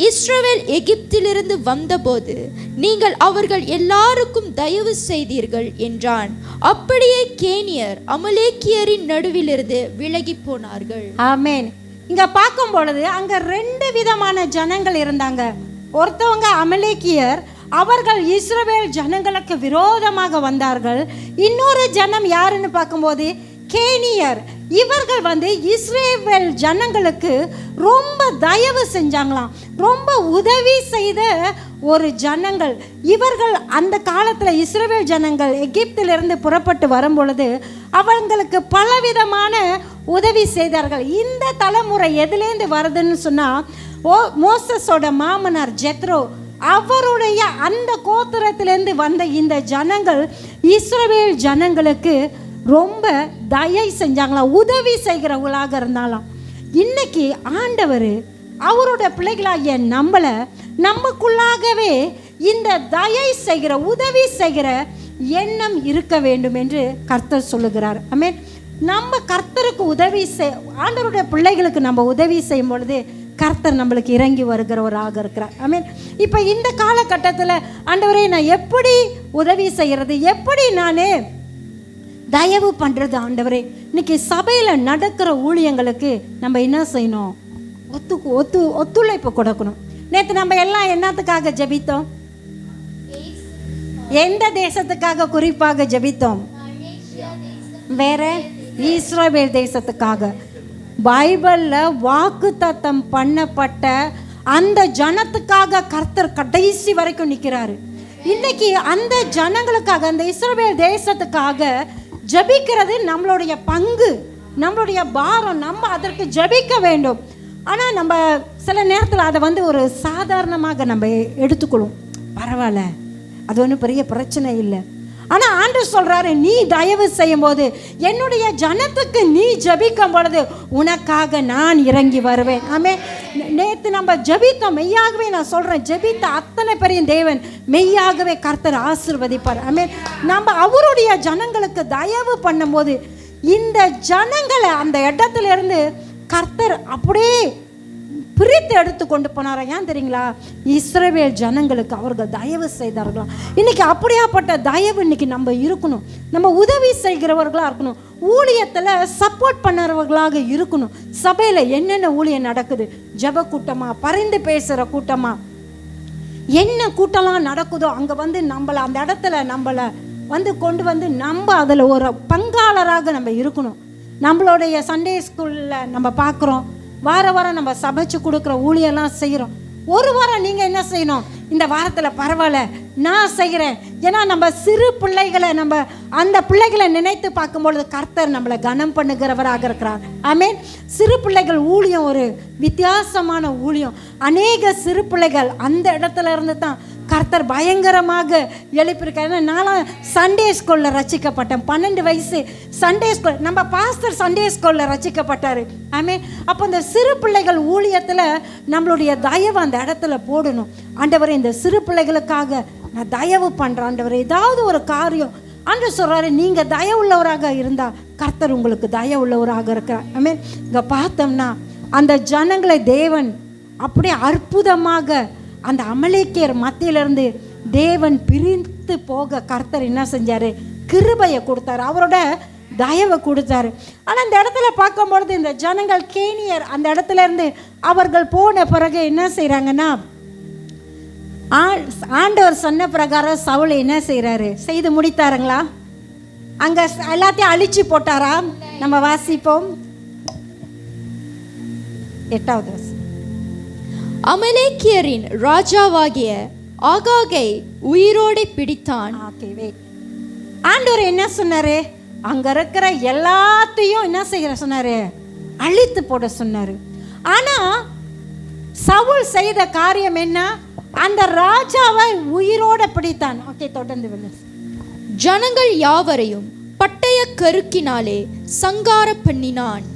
இஸ்ரவேல் எகிப்திலிருந்து வந்தபோது நீங்கள் அவர்கள் எல்லாருக்கும் தயவு செய்தீர்கள் என்றான். அப்படியே கேனியர் அமலேக்கியரின் நடுவிலிருந்து விலகி போனார்கள். ஆமென். இங்க பார்க்கும் பொழுது அங்க 2 விதமான ஜனங்கள் இருந்தாங்க. ஒருத்தவங்க அமலேக்கியர், அவர்கள் இஸ்ரவேல் ஜனங்களுக்கு விரோதமாக வந்தார்கள். இன்னொரு ஜனம் யாருன்னு பார்க்கும்போது கேனியர். இவர்கள் இஸ்ரவேல் ஜனங்களுக்கு ரொம்ப தயவு செஞ்சாங்களாம், ரொம்ப உதவி செய்த ஒரு ஜனங்கள். இவர்கள் அந்த காலத்தில் இஸ்ரவேல் ஜனங்கள் எகிப்திலிருந்து புறப்பட்டு வரும் பொழுது அவங்களுக்கு பலவிதமான உதவி செய்தார்கள். இந்த தலைமுறை எதுலேருந்து வருதுன்னு சொன்னால், மோசஸோட மாமனார் ஜெத்ரோ, அவருடைய அந்த கோத்திரத்திலிருந்து வந்த இந்த ஜனங்கள் இஸ்ரவேல் ஜனங்களுக்கு ரொம்ப தயை செஞ்சாங்களா, உதவி செய்கிறவங்களாக இருந்தாலும். இன்னைக்கு ஆண்டவர் அவரோட பிள்ளைகளாகிய நம்மளை நமக்குள்ளாகவே இந்த தயை செய்கிற, உதவி செய்கிற எண்ணம் இருக்க வேண்டும் என்று கர்த்தர் சொல்லுகிறார். ஆமென். நம்ம கர்த்தருக்கு உதவி ஆண்டவருடைய பிள்ளைகளுக்கு நம்ம உதவி செய்யும் பொழுது கர்த்தர் நம்மளுக்கு இறங்கி வருகிறவராக இருக்கிறார். ஆமென். இப்போ இந்த காலகட்டத்தில் ஆண்டவரே நான் எப்படி உதவி செய்கிறது, எப்படி நான் தயவு பண்ணுறது ஆண்டவரே? இன்னைக்கு சபையில் நடக்கிற ஊழியங்களுக்கு நம்ம என்ன செய்யணும்? ஒத்துழைப்பு கொடுக்கணும். நேற்று நம்ம எல்லாம் என்னத்துக்காக ஜெபித்தோம்? எந்த தேசத்துக்காக குறிப்பாக ஜெபித்தோம்? வேற இஸ்ரவேல் தேசத்துக்காக. பைபிளில் வாக்குத்தத்தம் பண்ணப்பட்ட அந்த ஜனத்துக்காக கர்த்தர் கடைசி வரைக்கும் நிற்கிறாரு. இன்னைக்கு அந்த ஜனங்களுக்காக, அந்த இஸ்ரவேல் தேசத்துக்காக ஜெபிக்கிறது நம்மளுடைய பங்கு, நம்மளுடைய பாரம். நம்ம அதற்கு ஜெபிக்க வேண்டும். ஆனால் நம்ம சில நேரத்தில் அதை ஒரு சாதாரணமாக நம்ம எடுத்துக்கொள்ளும். பரவாயில்ல, அது ஒன்றும் பெரிய பிரச்சனை இல்லை. ஆனால் ஆண்டவர் சொல்கிறாரு, நீ தயவு செய்யும் போது, என்னுடைய ஜனத்துக்கு நீ ஜெபிக்கும் பொழுது உனக்காக நான் இறங்கி வருவேன். ஆமென். நேற்று நம்ம ஜெபித்தோம். மெய்யாகவே நான் சொல்கிறேன், ஜெபித்த அத்தனை பேரையும் தேவன் மெய்யாகவே கர்த்தர் ஆசீர்வதிப்பார். ஆமென். நம்ம அவருடைய ஜனங்களுக்கு தயவு பண்ணும்போது இந்த ஜனங்களை அந்த இடத்துல இருந்து கர்த்தர் அப்படியே பிரித்து எடுத்து கொண்டு போனாரா? ஏன் தெரியுங்களா? இஸ்ரவேல் ஜனங்களுக்கு அவர்கள் தயவு செய்தார்களாம். இன்னைக்கு அப்படியாப்பட்ட தயவு இன்னைக்கு நம்ம இருக்கணும். நம்ம உதவி செய்கிறவர்களாக இருக்கணும். ஊழியத்தில் சப்போர்ட் பண்ணுறவர்களாக இருக்கணும். சபையில் என்னென்ன ஊழியம் நடக்குது, ஜெப கூட்டமா, பரிந்து பேசுகிற கூட்டமா, என்ன கூட்டம்லாம் நடக்குதோ அங்கே நம்மளை அந்த இடத்துல நம்மளை கொண்டு நம்ம அதில் ஒரு பங்காளராக நம்ம இருக்கணும். நம்மளுடைய சண்டே ஸ்கூலில் நம்ம பார்க்குறோம், வாரம் நம்ம சமைச்சு கொடுக்குற ஊழியெல்லாம் செய்கிறோம். ஒரு வாரம் நீங்கள் என்ன செய்யணும்? இந்த வாரத்தில் பரவாயில்ல நான் செய்கிறேன். ஏன்னா நம்ம சிறு பிள்ளைகளை, நம்ம அந்த பிள்ளைகளை நினைத்து பார்க்கும்பொழுது கர்த்தர் நம்மளை கனம் பண்ணுகிறவராக இருக்கிறார். ஆமென். சிறு பிள்ளைகள் ஊழியம் ஒரு வித்தியாசமான ஊழியம். அநேக சிறு பிள்ளைகள் அந்த இடத்துல இருந்து தான் கர்த்தர் பயங்கரமாக எழுப்பியிருக்காரு. நானும் சண்டே ஸ்கூலில் ரசிக்கப்பட்டேன். 12 வயசு சண்டே ஸ்கூல், நம்ம பாஸ்டர் சண்டே ஸ்கூலில் ரசிக்கப்பட்டார். ஆமென். அப்போ இந்த சிறு பிள்ளைகள் ஊழியத்தில் நம்மளுடைய தயவு அந்த இடத்துல போடணும். ஆண்டவரே, இந்த சிறு பிள்ளைகளுக்காக நான் தயவு பண்ணுறேன் ஆண்டவரே. ஏதாவது ஒரு காரியம் ஆண்டவர் சொல்கிறாரு, நீங்கள் தயவுள்ளவராக இருந்தால் கர்த்தர் உங்களுக்கு தயவுள்ளவராக இருக்கிறார். ஆமென். இங்கே பார்த்தோம்னா அந்த ஜனங்களை தேவன் அப்படியே அற்புதமாக அந்த அமலேக்கியர் மத்தியிலிருந்து தேவன் பிரித்து போக கர்த்தர் என்ன செஞ்சார்? கிருபையை கொடுத்தாரு, அவரோட தயவை கொடுத்தாரு. ஆனால் இந்த இடத்துல பார்க்கும்பொழுது இந்த ஜனங்கள் கேனியர் அந்த இடத்துல இருந்து அவர்கள் போன பிறகு என்ன செய்கிறாங்கன்னா, ஆண்டவர் சொன்ன பிரகாரம் சவுல் என்ன செய்கிறாரு? செய்து முடித்தாருங்களா? அங்கே எல்லாத்தையும் அழிச்சு போட்டாரா? நம்ம வாசிப்போம் 8வது வசனம். அமலேக்கியரின் ராஜாவாகிய ஆகாகை உயிரோடு பிடித்தான். ஆண்டவர் என்ன சொன்னாரு? அங்க இருக்கிற எல்லாத்தையும் என்ன செய்ய சொன்னாரு? அழித்து போட சொன்னாரு. ஆனா சவுல் செய்த காரியம் என்ன? அந்த ராஜாவை உயிரோட பிடித்தான். ஓகே, தொடர்ந்து. ஜனங்கள் யாவரையும் பட்டய கருக்கினாலே சங்கார பண்ணினான்.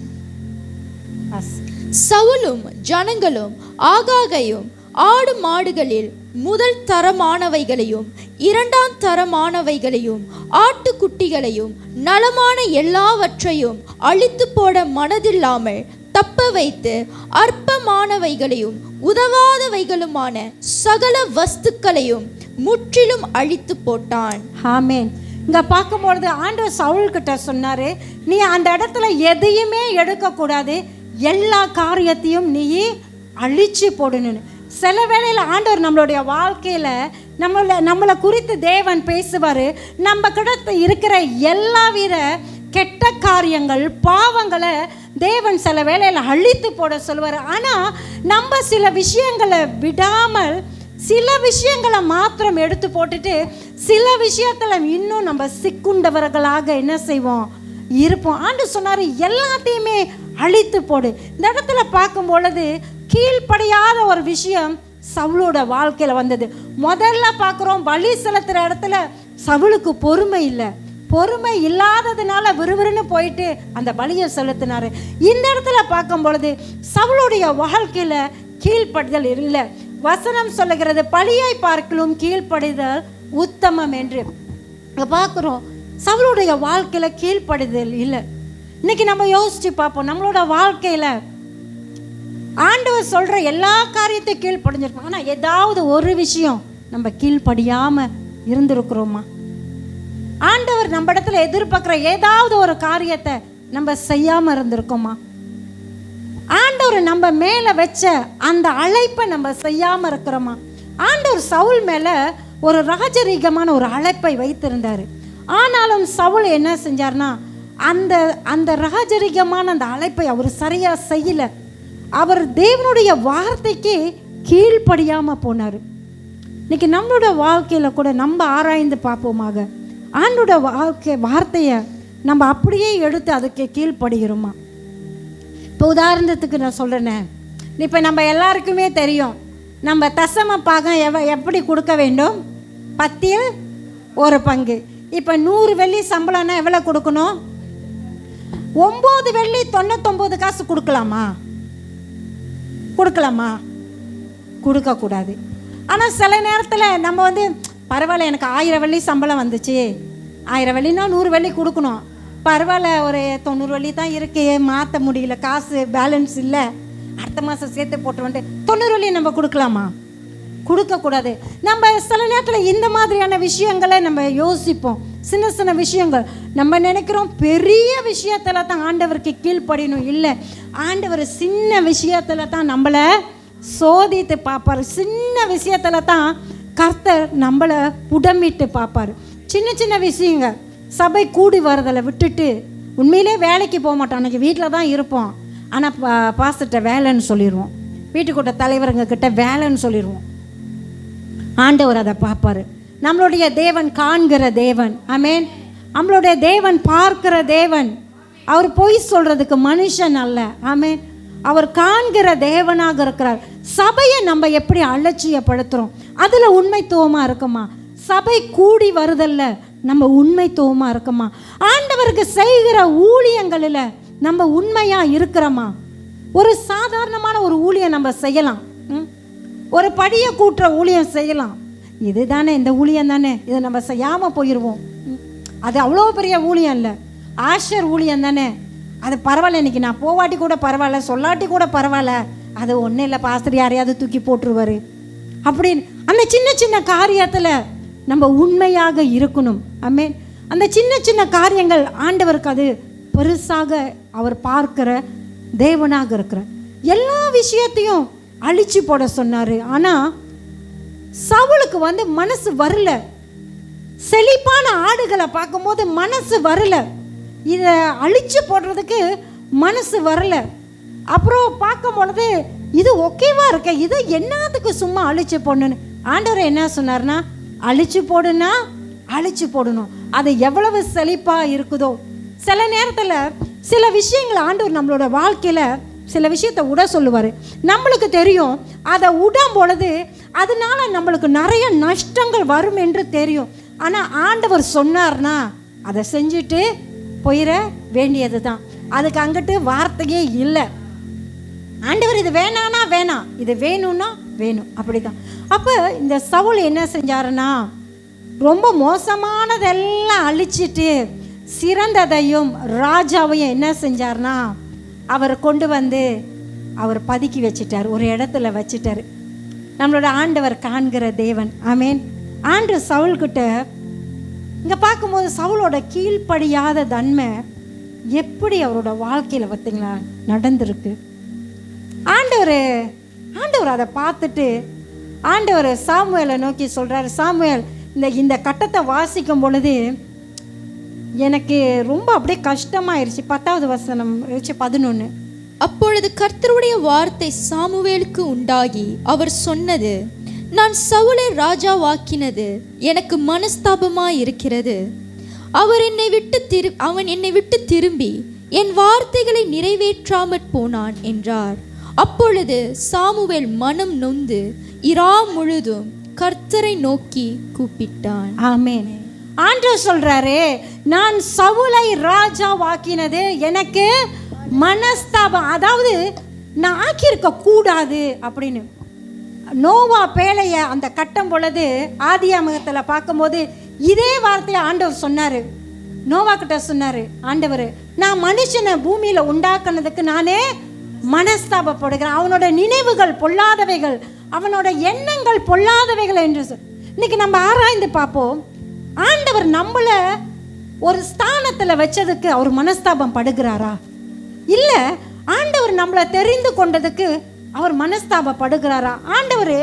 சவுலும் ஜனங்களும் ஆகாகையும் ஆடு மாடுகளில் முதல் தரமானவைகளையும் 2ஆம் தரமானவைகளையும் ஆட்டுக்குட்டிகளையும் நலமான எல்லாவற்றையும் அழித்து போட மனதில்லாமல் தப்ப வைத்து அற்பமானவைகளையும் உதவாதவைகளுமான சகல வஸ்துக்களையும் முற்றிலும் அழித்து போட்டான். ஆமென். இங்க பார்க்கும்பொழுது ஆண்டவர் சவுல் கிட்ட சொன்னாரு, நீ அந்த இடத்துல எதையுமே எடுக்கக்கூடாது, எல்லா காரியத்தையும் நீ அழிச்சு போடணும்னு. சில வேளையில் ஆண்டவர் நம்மளுடைய வாழ்க்கையில் நம்மளை குறித்து தேவன் பேசுவார். நம்ம கிட்ட இருக்கிற எல்லாவித கெட்ட காரியங்கள், பாவங்களை தேவன் சில வேளையில் அழித்து போட சொல்லுவார். ஆனால் நம்ம சில விஷயங்களை விடாமல் சில விஷயங்களை மாத்திரம் எடுத்து போட்டுட்டு சில விஷயத்தில் இன்னும் நம்ம சிக்குண்டவர்களாக என்ன செய்வோம்? இருப்போம். ஆண்டவர் சொன்னார், எல்லாத்தையுமே அழித்து போடு. இந்த இடத்துல பார்க்கும் பொழுது கீழ்ப்படியாத ஒரு விஷயம் சவுலோட வாழ்க்கையில் வந்தது. முதல்ல பார்க்குறோம், பலி செலுத்துகிற இடத்துல சவுலுக்கு பொறுமை இல்லை. பொறுமை இல்லாததுனால விறுவிறுன்னு போயிட்டு அந்த பலியை செலுத்தினாரு. இந்த இடத்துல பார்க்கும் பொழுது சவுளுடைய வாழ்க்கையில் கீழ்ப்படுதல் இல்லை. வசனம் சொல்லுகிறது, பலியை பார்க்கலும் கீழ்ப்படிதல் உத்தமம் என்று. அங்கே பார்க்குறோம் சவுளுடைய வாழ்க்கையில் கீழ்ப்படுதல் இல்லை. இன்னைக்கு நம்ம யோசிச்சு பார்ப்போம், நம்மளோட வாழ்க்கையில் ஆண்டவர் சொல்கிற எல்லா காரியத்தையும் கீழ்ப்படிஞ்சிருக்கோம், ஆனால் ஏதாவது ஒரு விஷயம் நம்ம கீழ்ப்படியாமல் இருந்திருக்கிறோமா? ஆண்டவர் நம்ம இடத்துல எதிர்பார்க்குற ஏதாவது ஒரு காரியத்தை நம்ம செய்யாமல் இருந்திருக்கோமா? ஆண்டவர் நம்ம மேலே வச்ச அந்த அழைப்பை நம்ம செய்யாமல் இருக்கிறோமா? ஆண்டவர் சவுல் மேலே ஒரு ராஜரீகமான ஒரு அழைப்பை வைத்திருந்தார். ஆனாலும் சவுல் என்ன செஞ்சார்னா அந்த அந்த ராஜரீகமான அந்த அழைப்பை அவர் சரியாக செய்யலை. அவர் தேவனுடைய வார்த்தைக்கு கீழ்ப்படியாமல் போனார். இன்னைக்கு நம்மளோட வாழ்க்கையில் கூட நம்ம ஆராய்ந்து பார்ப்போமாக, ஆண்டோட வார்த்தையை நம்ம அப்படியே எடுத்து அதுக்கு கீழ்ப்படுகிறோமா? இப்போ உதாரணத்துக்கு நான் சொல்கிறேனே, இப்போ நம்ம எல்லாருக்குமே தெரியும் நம்ம தசம பாகம் எப்படி கொடுக்க வேண்டும், 10 இப்போ 100 வெள்ளி சம்பளம்னா எவ்வளோ கொடுக்கணும்? 9 வெள்ளி 99 காசு கொடுக்கலாமா? கொடுக்கக்கூடாது. ஆனால் சில நேரத்தில் நம்ம பரவாயில்ல, எனக்கு 1000 வெள்ளி சம்பளம் வந்துச்சு, 1000 வெள்ளினா 100 வெள்ளி கொடுக்கணும், பரவாயில்ல ஒரு 90 வெள்ளி தான் இருக்கு, மாற்ற முடியல, காசு பேலன்ஸ் இல்லை, அடுத்த மாதம் சேர்த்து போட்டு 90 வெள்ளி நம்ம கொடுக்கலாமா? கொடுக்கக்கூடாது. நம்ம சில நேரத்தில் இந்த மாதிரியான விஷயங்களை நம்ம யோசிப்போம். சின்ன சின்ன விஷயங்கள் நம்ம நினைக்கிறோம் பெரிய விஷயத்தில் தான் ஆண்டவருக்கு கீழ்ப்படியணும். இல்லை, ஆண்டவர் சின்ன விஷயத்தில் தான் நம்மளை சோதித்து பார்ப்பார். சின்ன விஷயத்தில் தான் கர்த்தர் நம்மளை புடமிட்டு பார்ப்பார். சின்ன சின்ன விஷயங்கள், சபை கூடி வரதில் விட்டுட்டு உண்மையிலே வேலைக்கு போக மாட்டோம், அன்றைக்கி வீட்டில் தான் இருப்போம், ஆனால் பாஸ்டர்கிட்ட வேலைன்னு சொல்லிடுவோம், வீட்டுக்கூட்ட தலைவருங்க கிட்ட வேலைன்னு சொல்லிடுவோம். ஆண்டவர் அதை பார்ப்பார். நம்மளுடைய தேவன் காண்கிற தேவன். ஆமென். நம்மளுடைய தேவன் பார்க்கிற தேவன். அவர் பொய் சொல்கிறதுக்கு மனுஷன் அல்ல. ஆமென். அவர் காண்கிற தேவனாக இருக்கிறார். சபையை நம்ம எப்படி அலட்சியப்படுத்துகிறோம், அதில் உண்மைத்துவமாக இருக்குமா? சபை கூடி வருதல்ல நம்ம உண்மைத்துவமாக இருக்குமா? ஆண்டவருக்கு செய்கிற ஊழியங்களில் நம்ம உண்மையாக இருக்கிறோமா? ஒரு சாதாரணமான ஒரு ஊழியம் நம்ம செய்யலாம், ஒரு படியை கூட்டுற ஊழியம் செய்யலாம், இது தானே இந்த ஊழியம் தானே, இதை நம்ம செய்யாமல் போயிடுவோம், அது அவ்வளோ பெரிய ஊழியம் இல்லை, ஆஷர் ஊழியம் தானே, அது பரவாயில்ல, இன்றைக்கி நான் போவாட்டி கூட பரவாயில்ல, சொல்லாட்டி கூட பரவாயில்ல, அது ஒன்றும் இல்லை, பாஸ்டர் யாரையாவது தூக்கி போட்டுருவார் அப்படின்னு அந்த சின்ன சின்ன காரியத்தில் நம்ம உண்மையாக இருக்கணும். ஆமென். அந்த சின்ன சின்ன காரியங்கள் ஆண்டவருக்கு அது பெருசாக அவர் பார்க்கிற தேவனாக இருக்கிறார். எல்லா விஷயத்தையும் அழிச்சு போட சொன்னார். ஆனால் சவுலுக்கு மனசு வரல. செழிப்பான ஆடுகளை பார்க்கும்போது மனசு வரல, இதை அழிச்சு போடுறதுக்கு மனசு வரல. அப்புறம் பார்க்கும் பொழுது இது ஓகேவா இருக்க, இது என்னத்துக்கு சும்மா அழிச்சு போடணுன்னு ஆண்டவர் என்ன சொன்னார்னா, அழிச்சு போடுனா அழிச்சு போடணும். அது எவ்வளவு செழிப்பாக இருக்குதோ. சில நேரத்தில் சில விஷயங்களை ஆண்டவர் நம்மளோட வாழ்க்கையில் சில விஷயத்தை விட சொல்லுவார். நம்மளுக்கு தெரியும் அதை விடும் பொழுது அதனால நம்மளுக்கு நிறைய நஷ்டங்கள் வரும் என்று தெரியும். ஆனால் ஆண்டவர் சொன்னார்னா அதை செஞ்சுட்டு போயிட வேண்டியது தான். அதுக்கு அங்கிட்டு வார்த்தையே இல்லை. ஆண்டவர் இது வேணானா வேணாம், இது வேணும்னா வேணும், அப்படி தான். அப்போ இந்த சவுல் என்ன செஞ்சாருன்னா, ரொம்ப மோசமானதெல்லாம் அழிச்சிட்டு சிறந்ததையும் ராஜாவையும் என்ன செஞ்சார்னா அவர் கொண்டு அவர் பதுக்கி வச்சிட்டார், ஒரு இடத்துல வச்சிட்டார். நம்மளோட ஆண்டவர் காண்கிற தேவன். ஆமேன். ஆண்டு சவுல்கிட்ட இங்கே பார்க்கும்போது சவுலோட கீழ்ப்படியாத தன்மை எப்படி அவரோட வாழ்க்கையில் பார்த்தீங்களா நடந்திருக்கு. ஆண்டவர் அதை பார்த்துட்டு ஆண்டவர் சாமுவேலை நோக்கி சொல்கிறார், சாமுவேல் இந்த கட்டத்தை வாசிக்கும் பொழுது எனக்கு ரொம்ப அப்படியே கஷ்டமாயிருச்சு. 10வது வசனம் 11. அப்பொழுது கர்த்தருடைய வார்த்தை சாமுவேலுக்கு உண்டாகி அவர் சொன்னது, நான் சவுலை ராஜாவாக்கினது எனக்கு மனஸ்தாபமாய் இருக்கிறது. அவன் என்னை விட்டு திரும்பி என் வார்த்தைகளை நிறைவேற்றாமற் போனான் என்றார். அப்பொழுது சாமுவேல் மனம் நொந்து இரா முழுதும் கர்த்தரை நோக்கி கூப்பிட்டான். ஆமென். ஆண்டவர் சொல்றாரு, நான் சவுலை ராஜாவாக்கினது எனக்கு மனஸ்தாபம், அதாவது நான் ஆக்கியிருக்க கூடாது அப்படின்னு. நோவா பேழைய அந்த கட்டும் பொழுது ஆதியாகமத்தில் பார்க்கும்போது இதே வார்த்தையை ஆண்டவர் சொன்னார், நோவா கிட்ட சொன்னார், ஆண்டவர் நான் மனுஷனை பூமியில் உண்டாக்குனதுக்கு நானே மனஸ்தாபப்படுகிறேன், அவனோட நினைவுகள் பொல்லாதவைகள், அவனோட எண்ணங்கள் பொல்லாதவைகள் என்று இன்னைக்கு நம்ம ஆராய்ந்து பார்ப்போம். ஆண்டவர் நம்மளை ஒரு ஸ்தானத்தில் வச்சதுக்கு அவர் மனஸ்தாபம் படுகிறாரா? இல்லை, ஆண்டவர் நம்மளை தெரிந்து கொண்டதுக்கு அவர் மனஸ்தாபப்படுகிறாரா? ஆண்டவர்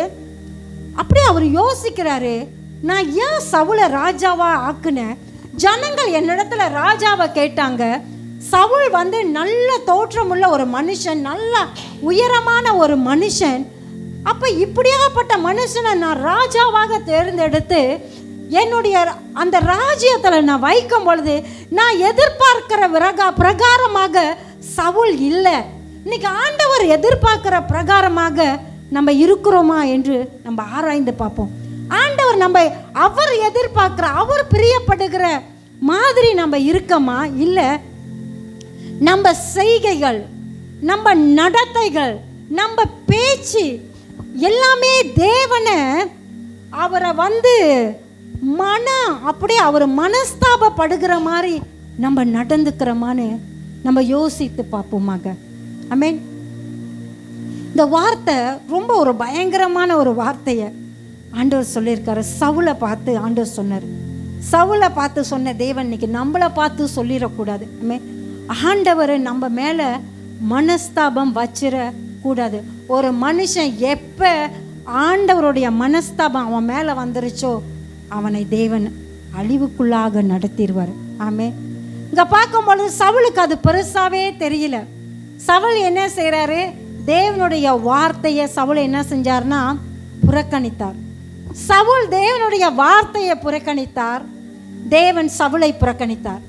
அப்படியே அவர் யோசிக்கிறாரு, நான் ஏன் சவுலை ராஜாவா ஆக்குனேன்? ஜனங்கள் என்னிடத்துல ராஜாவை கேட்டாங்க. சவுல் நல்ல தோற்றமுள்ள ஒரு மனுஷன், நல்ல உயரமான ஒரு மனுஷன். அப்போ இப்படியாகப்பட்ட மனுஷனை நான் ராஜாவாக தேர்ந்தெடுத்து என்னுடைய அந்த ராஜ்யத்தில் நான் வைக்கும் பொழுது நான் எதிர்பார்க்கிற பிரகாரமாக சவுல் இல்லை. இன்னைக்கு ஆண்டவர் எதிர்பார்க்கிற பிரகாரமாக நம்ம இருக்கிறோமா என்று நம்ம ஆராய்ந்து பார்ப்போம். ஆண்டவர் அவர் எதிர்பார்க்கிற, அவர் பிரியப்படுகிற மாதிரி நம்ம இருக்கோமா? இல்லை, நம்ம செய்கைகள், நம்ம நடத்தைகள், நம்ம பேச்சு எல்லாமே தேவனை அவரை அப்படியே அவர் மனஸ்தாபப்படுகிற மாதிரி நம்ம நடந்துக்கிறோமான்னு நம்ம யோசித்து பார்ப்போமாக. ஆமென். இந்த வார்த்தை ரொம்ப ஒரு பயங்கரமான ஒரு வார்த்தையை ஆண்டவர் சொல்லியிருக்காரு. சவுலை பார்த்து ஆண்டவர் சொன்னார். சவுலை பார்த்து சொன்ன தேவன் இன்னைக்கு நம்மளை பார்த்து சொல்லிடக்கூடாது. ஆமென். ஆண்டவர் நம்ம மேலே மனஸ்தாபம் வச்சிடக்கூடாது. ஒரு மனுஷன் எப்போ ஆண்டவருடைய மனஸ்தாபம் அவன் மேலே வந்துருச்சோ அவனை தேவன் அழிவுக்குள்ளாக நடத்திடுவார். ஆமென். இங்கே பார்க்கும்பொழுது சவுலுக்கு அது பெருசாகவே தெரியல. சவுல் என்ன செய்கிறாரு? தேவனுடைய வார்த்தையை சவுல் என்ன செஞ்சார்னா புறக்கணித்தார். சவுல் தேவனுடைய வார்த்தையை புறக்கணித்தார், தேவன் சவுலை புறக்கணித்தார்.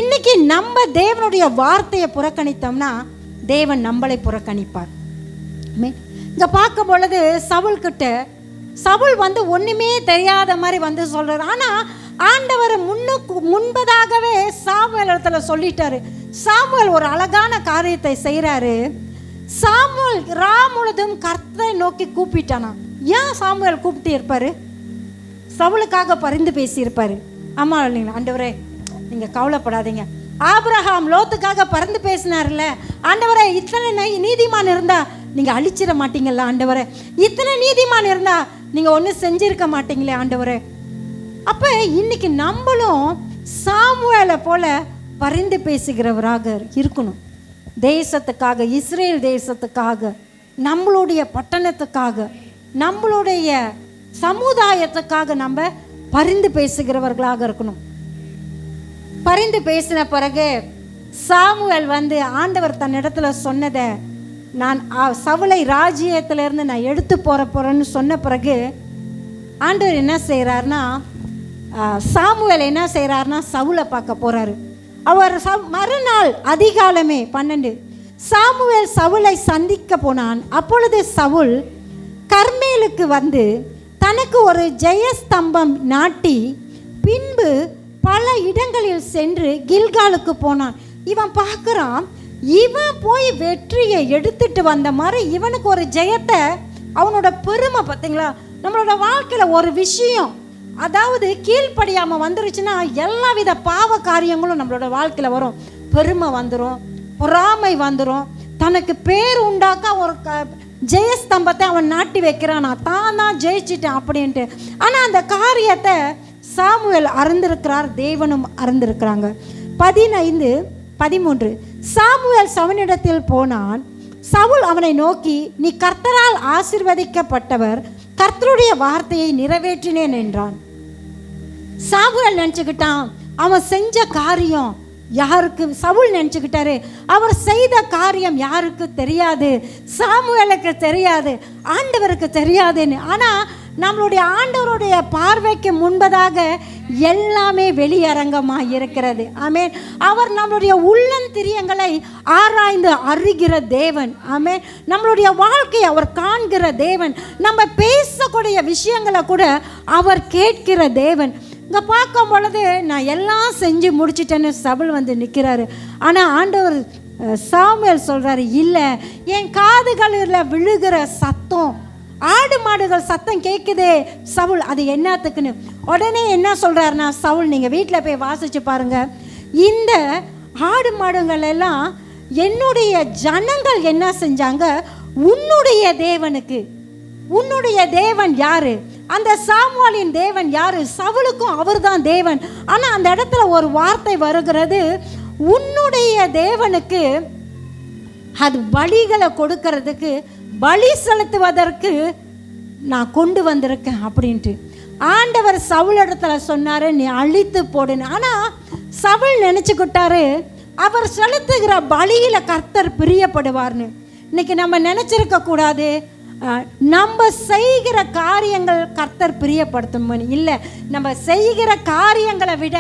இன்னைக்கு நம்ம தேவனுடைய வார்த்தையை புறக்கணித்தோம்னா தேவன் நம்மளை புறக்கணிப்பார். இங்கே பார்க்கும் பொழுது சவுல்கிட்ட சவுல் ஒன்றுமே தெரியாத மாதிரி சொல்கிறார். ஆனால் ஆண்டவர் முன்பதாகவே சாமுவேல் இடத்துல சொல்லிட்டாரு. சாமுவேல் ஒரு அழகான காரியத்தை செய்கிறாரு. சாமுவேல் முழுதும் கர்த்தரை நோக்கி கூப்பிட்டானா. ஏன் சாமுவேல் கூப்பிட்டு இருப்பாரு? சவுலுக்காக பரிந்து பேசியிருப்பாரு. ஆமாம் இல்லைங்களா? ஆண்டவரே நீங்கள் கவலைப்படாதீங்க. ஆபிரகாம் லோத்துக்காக பறந்து பேசினார்ல, ஆண்டவரே இத்தனை நீதிமான் இருந்தா நீங்கள் அழிச்சிட மாட்டீங்கல்ல ஆண்டவரே, இத்தனை நீதிமான் இருந்தா நீங்கள் ஒன்றும் செஞ்சிருக்க மாட்டீங்களே ஆண்டவரே. அப்போ இன்னைக்கு நம்மளும் சாமுவேலை போல பரிந்து பேசுகிறவராக இருக்கணும். தேசத்துக்காக, இஸ்ரேல் தேசத்துக்காக, நம்மளுடைய பட்டணத்துக்காக, நம்மளுடைய சமுதாயத்துக்காக நம்ம பரிந்து பேசுகிறவர்களாக இருக்கணும். பரிந்து பேசின பிறகு சாமுவேல் ஆண்டவர் தன்னிடத்துல சொன்னதை, நான் சவுலை ராஜ்யத்திலிருந்து நான் எடுத்து போகிறேன்னு சொன்ன பிறகு ஆண்டவர் என்ன செய்கிறார்னா, சாமுவேல் என்ன செய்கிறார்னா சவுலை பார்க்க போகிறாரு. அவர் மறுநாள் அதிகாலமே 12 சாமுவேல் சவுலை சந்திக்க போனான். அப்பொழுது சவுல் கர்மேலுக்கு தனக்கு ஒரு ஜெயஸ்தம்பம் நாட்டி பின்பு பல இடங்களில் சென்று கில்காலுக்கு போனான். இவன் பார்க்குறான், இவன் போய் வெற்றியை எடுத்துட்டு வந்த மாதிரி இவனுக்கு ஒரு ஜெயத்தை, அவனோட பெருமை. பார்த்தீங்களா, நம்மளோட வாழ்க்கையில் ஒரு விஷயம் அதாவது கீழ்ப்படியாமல் வந்துருச்சுன்னா எல்லா வித பாவ காரியங்களும் நம்மளோட வாழ்க்கையில் வரும். பெருமை வந்துடும், பொறாமை வந்துடும், தனக்கு பேர் உண்டாக்க ஒரு ஜெயஸ்தம்பத்தை அவன் நாட்டி வைக்கிறான், நான் தான் ஜெயிச்சிட்டேன் அப்படின்ட்டு. ஆனால் அந்த காரியத்தை சாமுவேல் அறிந்திருக்கிறார், தேவனும் அறிந்திருக்கிறாங்க. 15:13 சாமுவேல் சவுனிடத்தில் போனான். சவுல் அவனை நோக்கி, நீ கர்த்தரால் ஆசீர்வதிக்கப்பட்டவர், கர்த்தருடைய வார்த்தையை நிறைவேற்றினேன் என்றான். சாமுவேல் நினச்சிக்கிட்டான் அவன் செஞ்ச காரியம் யாருக்கு, சவுல் நினச்சிக்கிட்டாரு அவர் செய்த காரியம் யாருக்கு தெரியாது, சாமுவேலுக்கு தெரியாது, ஆண்டவருக்கு தெரியாதுன்னு. ஆனால் நம்மளுடைய ஆண்டவருடைய பார்வைக்கு முன்பதாக எல்லாமே வெளியரங்கமாக இருக்கிறது. ஆமென். அவர் நம்மளுடைய உள்ளந்திரியங்களை ஆராய்ந்து அறிகிற தேவன். ஆமென். நம்மளுடைய வாழ்க்கையை அவர் காண்கிற தேவன். நம்ம பேசக்கூடிய விஷயங்களை கூட அவர் கேட்கிற தேவன். இங்கே பார்க்கும் பொழுது நான் எல்லாம் செஞ்சு முடிச்சிட்டேன்னு சவுல் நிற்கிறாரு. ஆனால் ஆண்டவர் சாமுவேல் சொல்கிறாரு, இல்லை, என் காதுகளில் விழுகிற சத்தம் ஆடு மாடுகள் சத்தம் கேட்குதே சவுல், அது என்னத்துக்குன்னு. உடனே என்ன சொல்கிறாருன்னா, சவுல் நீங்கள் வீட்டில் போய் வாசித்து பாருங்கள், இந்த ஆடு மாடுகள் எல்லாம் என்னுடைய ஜனங்கள் என்ன செஞ்சாங்க, உன்னுடைய தேவனுக்கு. உன்னுடைய தேவன் யாரு? அந்த சாமுவேலின் தேவன் யாரு? சவுலுக்கும் அவர் தான் தேவன். ஆனால் அந்த இடத்துல ஒரு வார்த்தை வருகிறது, உன்னுடைய தேவனுக்கு அது பலிகளை கொடுக்கறதுக்கு, பலி செலுத்துவதற்கு நான் கொண்டு வந்திருக்கேன் அப்படின்ட்டு ஆண்டவர் சவுல் இடத்துல சொன்னாரு, நீ அழித்து போடுன்னு. ஆனால் சவுல் நினச்சிக்கிட்டாரு அவர் செலுத்துகிற பலியில கர்த்தர் பிரியப்படுவார்னு. இன்னைக்கு நம்ம நினைச்சிருக்க கூடாது நம்ம செய்கிற காரியங்கள் கர்த்தர் பிரியப்படுத்தும் இல்லை. நம்ம செய்கிற காரியங்களை விட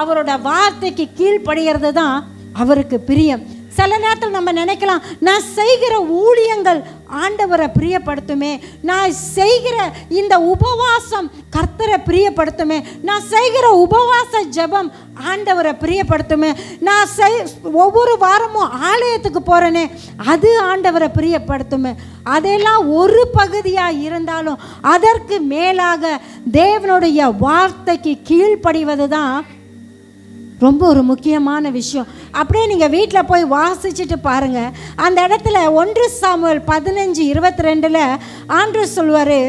அவரோட வார்த்தைக்கு கீழ்ப்படுகிறது தான் அவருக்கு பிரியம். சில நேரத்தில் நம்ம நினைக்கலாம், நான் செய்கிற ஊழியங்கள் ஆண்டவரை பிரியப்படுத்துமே, நான் செய்கிற இந்த உபவாசம் கர்த்தரை பிரியப்படுத்துமே, நான் செய்கிற உபவாச ஜெபம் ஆண்டவரை பிரியப்படுத்துமே, நான் ஒவ்வொரு வாரமும் ஆலயத்துக்கு போகிறேனே அது ஆண்டவரை பிரியப்படுத்துமே. அதெல்லாம் ஒரு பகுதியாக இருந்தாலும் அதற்கு மேலாக தேவனுடைய வார்த்தைக்கு கீழ்ப்படிவது தான் ரொம்ப ஒரு முக்கியமான விஷயம். அப்படியே நீங்கள் வீட்டில் போய் வாசிச்சுட்டு பாருங்கள். அந்த இடத்துல 1 சாமுவேல் 15:22 ஆண்டவர் சொல்வார்,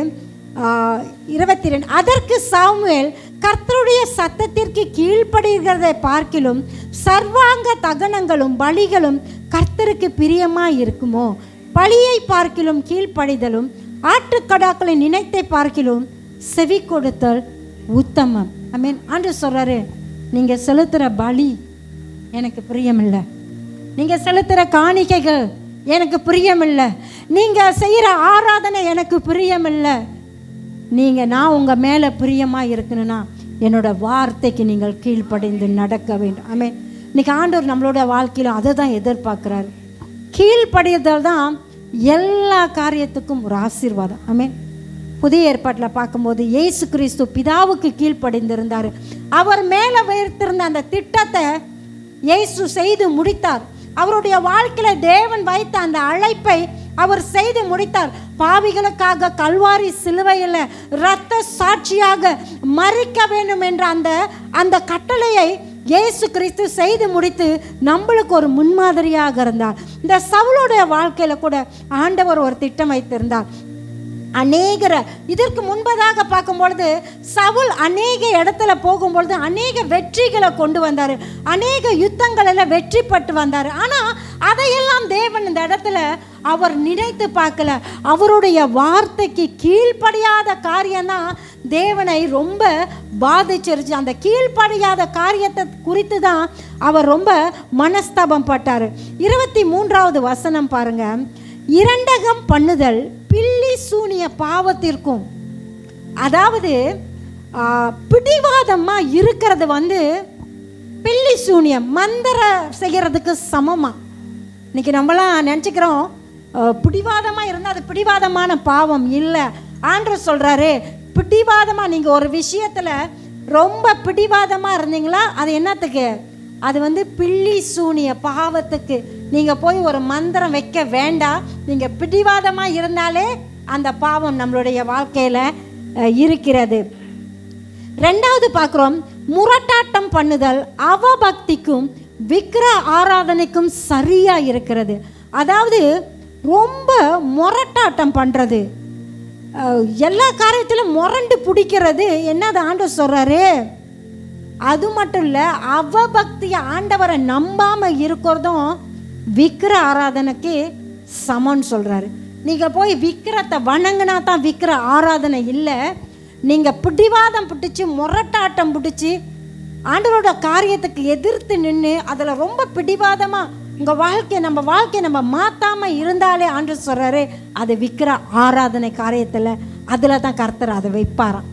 22, அதற்கு சாமுவேல், கர்த்தருடைய சத்தத்திற்கு கீழ்ப்படுகிறதை பார்க்கிலும் சர்வாங்க தகனங்களும் பலிகளும் கர்த்தருக்கு பிரியமாக இருக்குமோ? பலியை பார்க்கிலும் கீழ்ப்படிதலும் ஆட்டுக்கடாக்களின் நினைத்தை பார்க்கிலும் செவி கொடுத்தல் உத்தமம். ஆண்டவர் சொல்கிறாரு, நீங்கள் செலுத்துகிற பலி எனக்கு பிரியமில்லை, நீங்கள் செலுத்துகிற காணிக்கைகள் எனக்கு பிரியமில்லை, நீங்கள் செய்கிற ஆராதனை எனக்கு பிரியமில்லை. நான் உங்கள் மேலே பிரியமாக இருக்கணும்னா என்னோடய வார்த்தைக்கு நீங்கள் கீழ்ப்படிந்து நடக்க வேண்டும். இன்னைக்கு ஆண்டவர் நம்மளோட வாழ்க்கையிலும் அதை தான் எதிர்பார்க்குறாரு. கீழ்ப்படிதல் தான் எல்லா காரியத்துக்கும் ஒரு ஆசீர்வாதம். புதிய ஏற்பாட்டில் பார்க்கும்போது இயேசு கிறிஸ்து பிதாவுக்கு கீழ்ப்படிந்திருந்தார். அவர் மேலே வைத்திருந்த அந்த திட்டத்தை இயேசு செய்து முடித்தார். அவருடைய வாழ்க்கையில் தேவன் வைத்த அந்த அழைப்பை அவர் செய்து முடித்தார். பாவிகளுக்காக கல்வாரி சிலுவையில் இரத்த சாட்சியாக மரிக்க வேண்டும் என்ற அந்த கட்டளையை இயேசு கிறிஸ்து செய்து முடித்து நம்மளுக்கு ஒரு முன்மாதிரியாக இருந்தார். இந்த சவுலுடைய வாழ்க்கையில் கூட ஆண்டவர் ஒரு திட்டம் வைத்திருந்தார். இதற்கு முன்பதாக பார்க்கும்பொழுது சவுல் அநேக இடத்துல போகும்பொழுது அநேக வெற்றிகளை கொண்டு வந்தார், அநேக யுத்தங்களில் வெற்றி பெற்று வந்தார். ஆனால் அதையெல்லாம் தேவன் இந்த இடத்துல அவர் நினைத்து பார்க்கல. அவருடைய வார்த்தைக்கு கீழ்ப்படியாத காரியம்தான் தேவனை ரொம்ப பாதிச்சிருச்சு. அந்த கீழ்ப்படியாத காரியத்தை குறித்து தான் அவர் ரொம்ப மனஸ்தாபம் பட்டார். 23வது வசனம் பாருங்க, இரண்டகம் பண்ணுதல் பில்லி சூனிய பாவத்திற்கும், அதாவது பிடிவாதமாக இருக்கிறது பில்லி சூனியம் மந்திர செய்கிறதுக்கு சமமாக. இன்னைக்கு நம்மளாம் நினச்சிக்கிறோம் பிடிவாதமாக இருந்தால் அது பிடிவாதமான பாவம் இல்லை. ஆண்டவர் சொல்கிறாரு, பிடிவாதமாக நீங்கள் ஒரு விஷயத்தில் ரொம்ப பிடிவாதமாக இருந்தீங்களா அது என்னத்துக்கு? அது பில்லி சூனிய பாவத்துக்கு. நீங்கள் போய் ஒரு மந்திரம் வைக்க வேண்டாம். நீங்கள் பிடிவாதமாக இருந்தாலே அந்த பாவம் நம்மளுடைய வாழ்க்கையில் இருக்கிறது. 2வது பார்க்குறோம், முரட்டாட்டம் பண்ணுதல் அவபக்திக்கும் விக்கிர ஆராதனைக்கும் சரியாக இருக்கிறது. அதாவது ரொம்ப முரட்டாட்டம் பண்ணுறது, எல்லா காரியத்திலும் முரண்டு பிடிக்கிறது. என்னது ஆண்டவர் சொல்கிறாரு? அது மட்டும் இல்லை, அவபக்தியை ஆண்டவரை நம்பாமல் இருக்கிறதும் விக்கிர ஆராதனைக்கு சமன்னு சொல்கிறாரு. நீங்கள் போய் விக்கிரத்தை வணங்கினா தான் விக்கிர ஆராதனை இல்லை. நீங்கள் பிடிவாதம் பிடிச்சி முரட்டாட்டம் பிடிச்சி ஆண்டவரோட காரியத்துக்கு எதிர்த்து நின்று அதில் ரொம்ப பிடிவாதமாக நம்ம வாழ்க்கையை நம்ம மாற்றாமல் இருந்தாலே ஆண்டவர் சொல்கிறாரு அது விக்கிர ஆராதனை காரியத்தில் அதில் தான் கர்த்தர் அதை வைப்பாராம்.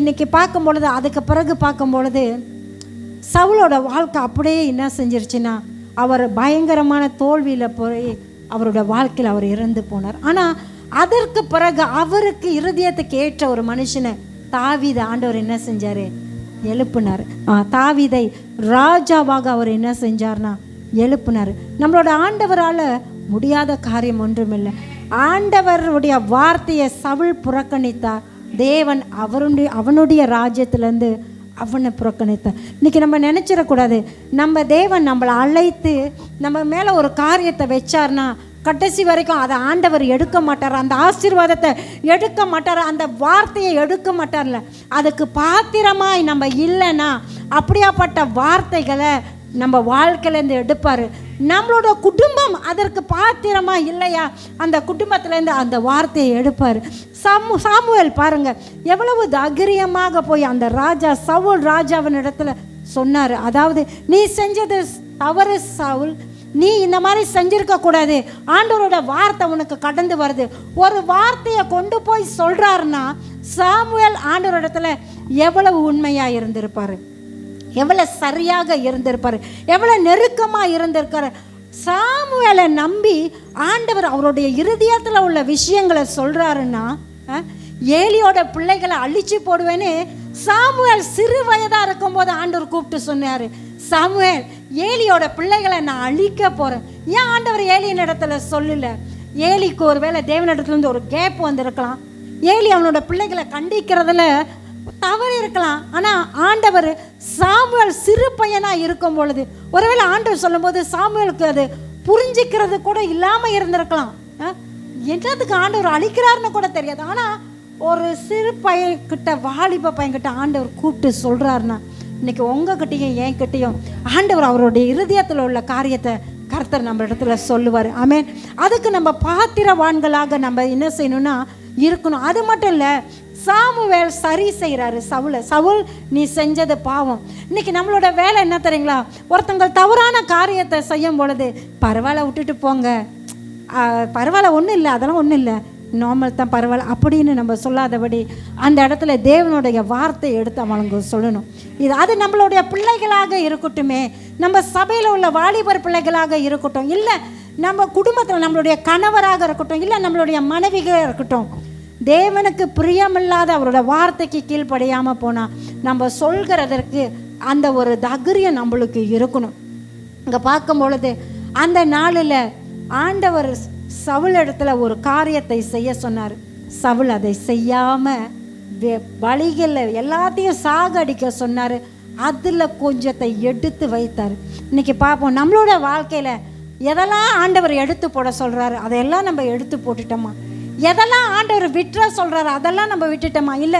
இன்னைக்கு பார்க்கும் பொழுது, அதுக்கு பிறகு பார்க்கும் பொழுது சவுலோட வாழ்க்கை அப்படியே என்ன செஞ்சிருச்சுன்னா அவர் பயங்கரமான தோல்வியில் போய் அவரோட வாழ்க்கையில் அவர் இறந்து போனார். ஆனால் அதற்கு பிறகு அவருக்கு இருதயத்துக்கு ஏற்ற ஒரு மனுஷனை தாவீதை ஆண்டவர் என்ன செஞ்சார்? எழுப்புனார். தாவீதை ராஜாவாக அவர் என்ன செஞ்சார்னா எழுப்புனார். நம்மளோட ஆண்டவரால் முடியாத காரியம் ஒன்றுமில்லை. ஆண்டவருடைய வார்த்தையை சவுல் புறக்கணித்தார். தேவன் அவனுடைய ராஜ்யத்திலேருந்து அவனை புறக்கணித்தார். இன்னைக்கு நம்ம நினச்சிடக்கூடாது, நம்ம தேவன் நம்மளை அழைத்து நம்ம மேலே ஒரு காரியத்தை வச்சார்னா கடைசி வரைக்கும் அதை ஆண்டவர் எடுக்க மாட்டார். அந்த ஆசீர்வாதத்தை எடுக்க மாட்டார், அந்த வார்த்தையை எடுக்க மாட்டார்ல. அதுக்கு பாத்திரமாய் நம்ம இல்லைன்னா அப்படியாப்பட்ட வார்த்தைகளை நம்ம வாழ்க்கையிலேருந்து எடுப்பார். நம்மளோட குடும்பம் அதற்கு பாத்திரமாக இல்லையா, அந்த குடும்பத்திலேருந்து அந்த வார்த்தையை எடுப்பார். சாமுவேல் பாருங்க எவ்வளவு தைரியமாக போய் அந்த சவுல் ராஜாவின் இடத்துல சொன்னார். அதாவது நீ செஞ்சது தவறு சவுல், நீ இந்த மாதிரி செஞ்சிருக்க கூடாது, ஆண்டவரோட வார்த்தை உனக்கு கடந்து வருது. ஒரு வார்த்தையை கொண்டு போய் சொல்றாருன்னா சாமுவேல் ஆண்டவரோட இடத்துல எவ்வளவு உண்மையாக இருந்திருப்பாரு, எவ்வளோ சரியாக இருந்திருப்பார், எவ்வளோ நெருக்கமாக இருந்திருக்காரு. சாமுவேலை நம்பி ஆண்டவர் அவருடைய இருதயத்தில் உள்ள விஷயங்களை சொல்கிறாருன்னா, ஏலியோட பிள்ளைகளை அழிச்சு போடுவேன்னு சாமுவேல் சிறு வயதாக இருக்கும்போது ஆண்டவர் கூப்பிட்டு சொன்னார், சாமுவேல் ஏலியோட பிள்ளைகளை நான் அழிக்க போகிறேன். ஏன் ஆண்டவர் ஏலியின் இடத்துல சொல்லலை? ஏலிக்கு ஒரு வேளை தேவனிடத்துலேருந்து ஒரு கேப் வந்திருக்கலாம், ஏலி அவனோட பிள்ளைகளை கண்டிக்கிறதுல தவறு இருக்கலாம். ஆனால் ஆண்டவர் சாமுவேல் சிறு பையனாக இருக்கும் பொழுது ஒருவேளை ஆண்டவர் சொல்லும்போது சாமுவேலுக்கு அது புரிஞ்சிக்கிறது கூட இல்லாமல் இருந்திருக்கலாம். என்னதுக்கு ஆண்டவர் அழிக்கிறாருன்னு கூட தெரியாது. ஆனால் ஒரு சிறு பையன்கிட்ட, வாலிப பையன்கிட்ட ஆண்டவர் கூப்பிட்டு சொல்கிறாருன்னா, இன்னைக்கு உங்ககிட்டையும் என்கிட்டையும் ஆண்டவர் அவருடைய இருதயத்தில் உள்ள காரியத்தை கர்த்தர் நம்ம இடத்துல சொல்லுவார். ஆமென். அதுக்கு நம்ம பாத்திரவான்களாக நம்ம என்ன செய்யணும்னா இருக்கணும். அது மட்டும் இல்லை, சாமுவேல் சரி செய்கிறாரு சவுலை. சவுல் நீ செஞ்சது பாவம். இன்னைக்கு நம்மளோட வேலை என்ன தெரியுங்களா? ஒருத்தங்க தவறான காரியத்தை செய்யும் பொழுது பரவாயில்ல விட்டுட்டு போங்க, பரவாயில்ல ஒன்றும் இல்லை, அதெல்லாம் ஒன்றும் இல்லை, நார்மல் தான், பரவாயில்ல அப்படின்னு நம்ம சொல்லாதபடி அந்த இடத்துல தேவனுடைய வார்த்தை எடுத்து அவங்களுக்கு சொல்லணும். அது நம்மளுடைய பிள்ளைகளாக இருக்கட்டுமே, நம்ம சபையில் உள்ள வாலிபர் பிள்ளைகளாக இருக்கட்டும், இல்லை நம்ம குடும்பத்தில் நம்மளுடைய கணவராக இருக்கட்டும், இல்லை நம்மளுடைய மனைவிகளாக இருக்கட்டும், தேவனுக்கு பிரியமில்லாத அவரோட வார்த்தைக்கு கீழ்ப்படியாமல் போனால் நம்ம சொல்கிறதற்கு அந்த ஒரு தைரியம் நம்மளுக்கு இருக்கணும். இங்கே பார்க்கும் பொழுது அந்த நாளில் ஆண்டவர் சவுல் இடத்துல ஒரு காரியத்தை செய்ய சொன்னார். சவுல் அதை செய்யாமல் வழிகளில் எல்லாத்தையும் சாகடிக்க சொன்னார். அதில் கொஞ்சத்தை எடுத்து வைத்தார். இன்றைக்கி பார்ப்போம் நம்மளோட வாழ்க்கையில் எதெல்லாம் ஆண்டவர் எடுத்து போட சொல்கிறாரு அதையெல்லாம் நம்ம எடுத்து போட்டுட்டோமா? எதெல்லாம் ஆண்டவர் விட்டுற சொல்கிறாரு அதெல்லாம் நம்ம விட்டுட்டோமா? இல்லை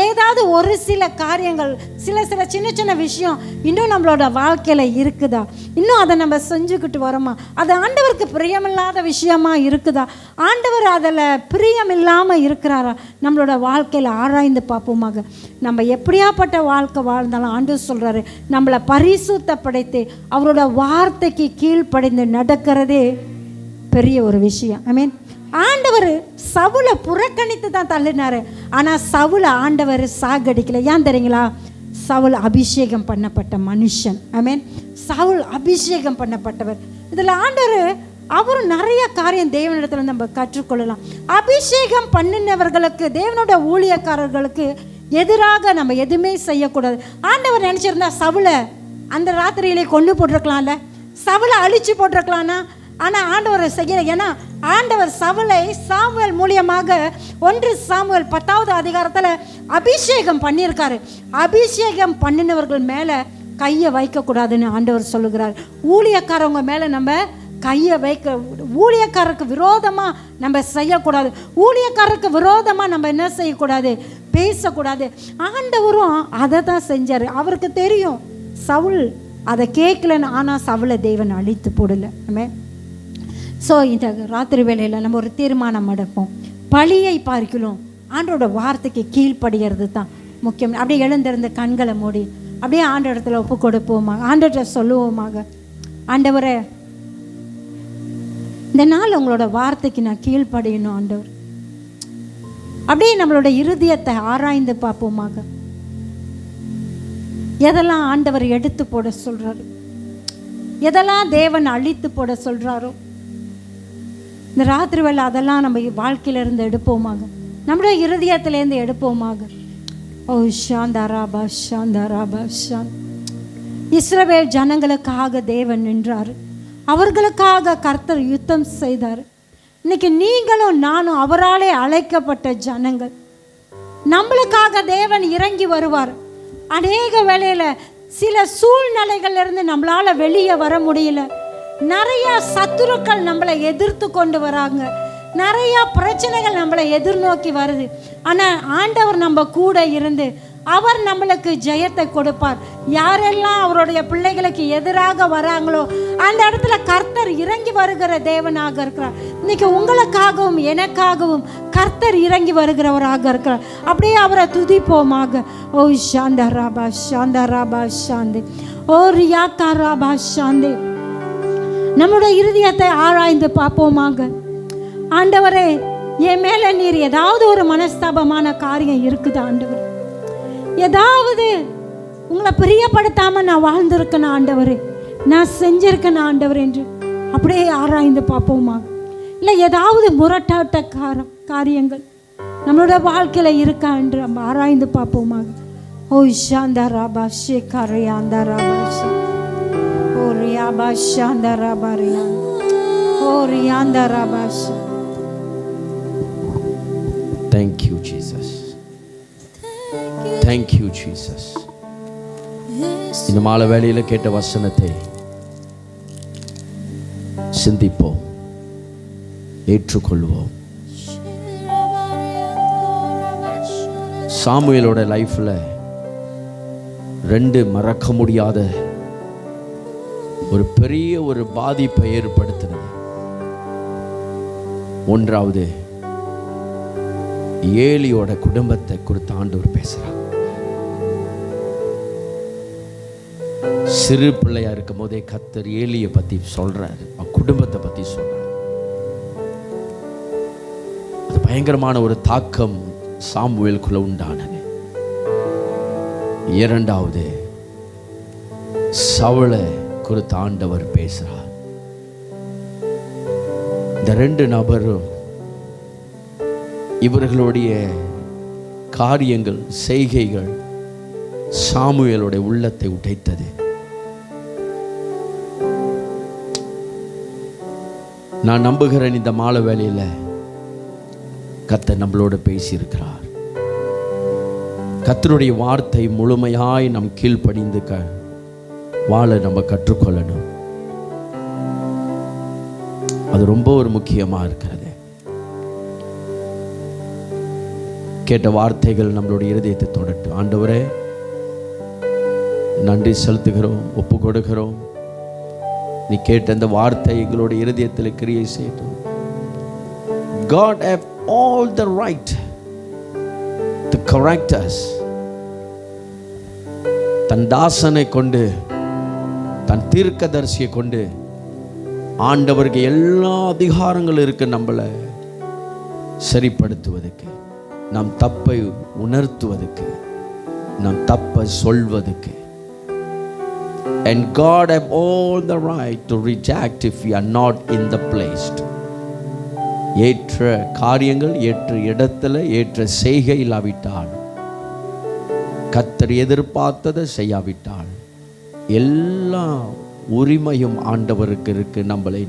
ஏதாவது ஒரு சில காரியங்கள், சில சின்ன சின்ன விஷயம் இன்னும் நம்மளோட வாழ்க்கையில் இருக்குதா? இன்னும் அதை நம்ம செஞ்சுக்கிட்டு வரோமா? அது ஆண்டவருக்கு பிரியமில்லாத விஷயமா இருக்குதா? ஆண்டவர் அதில் பிரியம் இல்லாமல் இருக்கிறாரா? நம்மளோட வாழ்க்கையில் ஆராய்ந்து பார்ப்போமாக. நம்ம எப்படியாப்பட்ட வாழ்க்கை வாழ்ந்தாலும் ஆண்டவர் சொல்கிறாரு, நம்மளை பரிசுத்தப்படுத்தி அவரோட வார்த்தைக்கு கீழ்ப்படிந்து நடக்கிறதே பெரிய ஒரு விஷயம். ஐ மீன், ஆண்டவர் சவுலை புறக்கணித்து தான் தள்ளினாரு. ஆனால் சவுலை ஆண்டவர் சாகடிக்கல. ஏன் தெரியுங்களா? சவுல் அபிஷேகம் பண்ணப்பட்ட மனுஷன். ஐ மீன், சவுல் அபிஷேகம் பண்ணப்பட்டவர். இதில் ஆண்டவர் அவர் நிறைய காரியம் தேவனிடத்தில் நம்ம கற்றுக்கொள்ளலாம். அபிஷேகம் பண்ணினவர்களுக்கு, தேவனோட ஊழியக்காரர்களுக்கு எதிராக நம்ம எதுவுமே செய்யக்கூடாது. ஆண்டவர் நினச்சிருந்தா சவுலை அந்த ராத்திரியிலே கொண்டு போட்டிருக்கலாம்ல, சவுலை அழிச்சு போட்டிருக்கலாம்னா. ஆனால் ஆண்டவர் செய்யல. ஏன்னா ஆண்டவர் சவுலை சாமுவேல் மூலியமாக 1 சாமுவேல் 10வது அதிகாரத்தில் அபிஷேகம் பண்ணியிருக்காரு. அபிஷேகம் பண்ணினவர்கள் மேலே கையை வைக்கக்கூடாதுன்னு ஆண்டவர் சொல்லுகிறார். ஊழியக்காரவங்க மேலே நம்ம கையை வைக்க, ஊழியக்காரருக்கு விரோதமாக நம்ம செய்யக்கூடாது. ஊழியக்காரருக்கு விரோதமாக நம்ம என்ன செய்யக்கூடாது? பேசக்கூடாது. ஆண்டவரும் அதை தான் செஞ்சார். அவருக்கு தெரியும் சவுல் அதை கேட்கலன்னு. ஆனால் சவுலை தேவன் அழித்து போடலை. நம்ம இந்த ராத்திரி வேளையில் நம்ம ஒரு தீர்மானம் எடுப்போம். பழியை பார்க்கலாம் ஆண்டோட வார்த்தைக்கு கீழ்ப்படுகிறது தான் முக்கியம். அப்படியே எழுந்திருந்து கண்களை மூடி அப்படியே ஆண்ட இடத்துல ஒப்பு கொடுப்போமா, ஆண்டவர்கிட்ட சொல்லுவோமாக, ஆண்டவரே இந்த நாள் உங்களோட வார்த்தைக்கு நான் கீழ்ப்படியணும் ஆண்டவர். அப்படியே நம்மளோட இருதயத்தை ஆராய்ந்து பார்ப்போமாக. எதெல்லாம் ஆண்டவர் எடுத்து போட சொல்றாரு, எதெல்லாம் தேவன் அழித்து போட சொல்றாரோ இந்த ராத்திரி வேளை அதெல்லாம் நம்ம வாழ்க்கையிலிருந்து எடுப்போமாக, நம்முடைய இருதயத்திலேருந்து எடுப்போமாக. ஓ ஷாந்தாராபா ஷாந்தாராபா ஷாந்த். இஸ்ரவேல் ஜனங்களுக்காக தேவன் நின்றார். அவர்களுக்காக கர்த்தர் யுத்தம் செய்தார். இன்னைக்கு நீங்களும் நானும் அவராலே அழைக்கப்பட்ட ஜனங்கள். நம்மளுக்காக தேவன் இறங்கி வருவார். அநேக வேளையில் சில சூழ்நிலைகள்லேருந்து நம்மளால் வெளியே வர முடியல. நிறையா சத்துருக்கள் நம்மளை எதிர்த்து கொண்டு வராங்க. நிறையா பிரச்சனைகள் நம்மளை எதிர்நோக்கி வருது. ஆனால் ஆண்டவர் நம்ம கூட இருந்து அவர் நம்மளுக்கு ஜெயத்தை கொடுப்பார். யாரெல்லாம் அவருடைய பிள்ளைகளுக்கு எதிராக வராங்களோ அந்த இடத்துல கர்த்தர் இறங்கி வருகிற தேவனாக இருக்கிறார். இன்னைக்கு உங்களுக்காகவும் எனக்காகவும் கர்த்தர் இறங்கி வருகிறவராக இருக்கிறார். அப்படியே அவரை துதிப்போமாக. ஓ சாந்தா ராபா சாந்தா ராபா சாந்தி, ஓ ரியாக்கா ராபா சாந்தி. நம்முடைய இருதயத்தை ஆராய்ந்து பார்ப்போமாக. ஆண்டவரே, என் மேல நீர் ஏதாவது ஒரு மனஸ்தாபமான காரியம் இருக்குது ஆண்டவர், ஏதாவது உங்களை பிரியப்படுத்தாம நான் வாழ்ந்திருக்கேன் ஆண்டவரே, நான் செஞ்சிருக்கேன் ஆண்டவர் என்று அப்படியே ஆராய்ந்து பார்ப்போமா. இல்லை ஏதாவது முரட்டாட்ட காரியங்கள் நம்மளோட வாழ்க்கையில இருக்கா என்று நம்ம ஆராய்ந்து பார்ப்போமாக. ஓ ஷாந்தா ராபா ஷேகாரியாந்தா ராபா ஓ ரியாபா ஷாந்தா ராபா ரியா ஓ ரியாந்தா Rafah. Thank you Jesus. Thank you Jesus. இந்த மாலை வேளையில் கேட்ட வசனத்தை சிந்திப்போம், ஏற்றுக்கொள்வோம். சாமுவேலோட லைஃப்ல 2 மறக்க முடியாத ஒரு பெரிய ஒரு பாதிப்பை ஏற்படுத்தினது. ஒன்றாவது, ஏலியோட குடும்பத்தை குறித்து ஆண்டவர் பேசுறார். சிறு பிள்ளையா இருக்கும் போதே கர்த்தர் ஏலியை பத்தி சொல்றாரு, குடும்பத்தை பத்தி சொல்றாரு. அது பயங்கரமான ஒரு தாக்கம் சாமுவேலுக்குள்ள உண்டானது. இரண்டாவது, சவுலை குறித்து ஆண்டவர் பேசுறார். இந்த 2 நபரும் இவர்களுடைய காரியங்கள், செய்கைகள் சாமுவேலுடைய உள்ளத்தை உடைத்தது. நான் நம்புகிறேன் இந்த மாலை வேளையில் கர்த்தர் நம்மளோட பேசியிருக்கிறார். கர்த்தருடைய வார்த்தை முழுமையாய் நம் கீழ்ப்படிந்து வாழ நம்ம கற்றுக்கொள்ளணும். அது ரொம்ப ஒரு முக்கியமாக இருக்கிறது. கேட்ட வார்த்தைகள் நம்மளுடைய இருதயத்தை தொடட்டும். ஆண்டவரே, நன்றி செலுத்துகிறோம், ஒப்பு கொடுக்கிறோம். நீ கேட்ட அந்த வார்த்தை எங்களுடைய இருதயத்தில் கிரியை செய்யட்டும். God have all the right to correct us. தன் தாசனை கொண்டு, தன் தீர்க்கதரிசியை கொண்டு ஆண்டவருக்கு எல்லா அதிகாரங்களும் இருக்கு நம்மளை சரிப்படுத்துவதற்கு, நம் தப்பை உணர்த்துவதற்கு, நம் தப்பை சொல்வதற்கு. And God have all the right to reject if we are not in the place. ஏற்ற காரியங்கள், ஏற்ற இடத்துல, ஏற்ற செய்கை இல்லாவிட்டால், கர்த்தர் எதிர்பார்த்ததை செய்யாவிட்டால், எல்லா உரிமையும் ஆண்டவருக்கு இருக்கு நம்மளை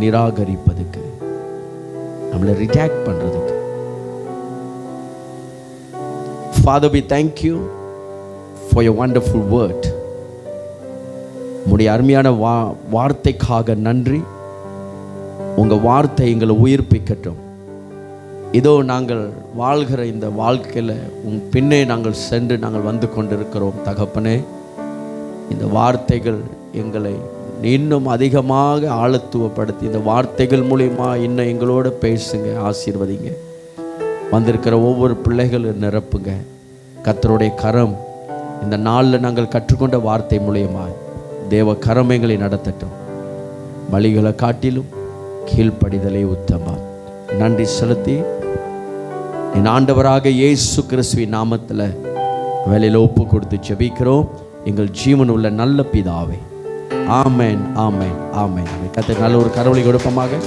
நிராகரிப்பதுக்கு, நம்மளை ரிஜெக்ட் பண்றதுக்கு. Father, we thank you for your wonderful word. உம்முடைய அருமையான வார்த்தைக்காக நன்றி. உங்கள் வார்த்தை எங்களை உயிர்ப்பிக்கட்டும். இதோ நாங்கள் வாழ்கிற இந்த வாழ்க்கையில் பின்னே நாங்கள் சென்று நாங்கள் வந்து கொண்டிருக்கிறோம் தகப்பனே. இந்த வார்த்தைகள் எங்களை இன்னும் அதிகமாக ஆழத்துவப்படுத்தி, இந்த வார்த்தைகள் மூலிமா இன்னும் எங்களோட பேசுங்க, ஆசீர்வதிங்க. வந்திருக்கிற ஒவ்வொரு பிள்ளைகளும் நிரப்புங்க. கர்த்தருடைய கரம் இந்த நாளில் நாங்கள் கற்றுக்கொண்ட வார்த்தை மூலியமா தேவ கரம் எங்களை நடத்தட்டும். வழிகளை காட்டிலும் கீழ்ப்படிதலை உத்தமம். நன்றி செலுத்தி என் ஆண்டவராக இயேசு கிறிஸ்துவின் நாமத்தில் வேலையில் ஒப்பு கொடுத்து ஜெபிக்கிறோம் எங்கள் ஜீவன் உள்ள நல்ல பிதாவே. ஆமென், ஆமென், ஆமென். கர்த்தருக்கு நல்ல ஒரு கரவொலி கொடுப்போமாக.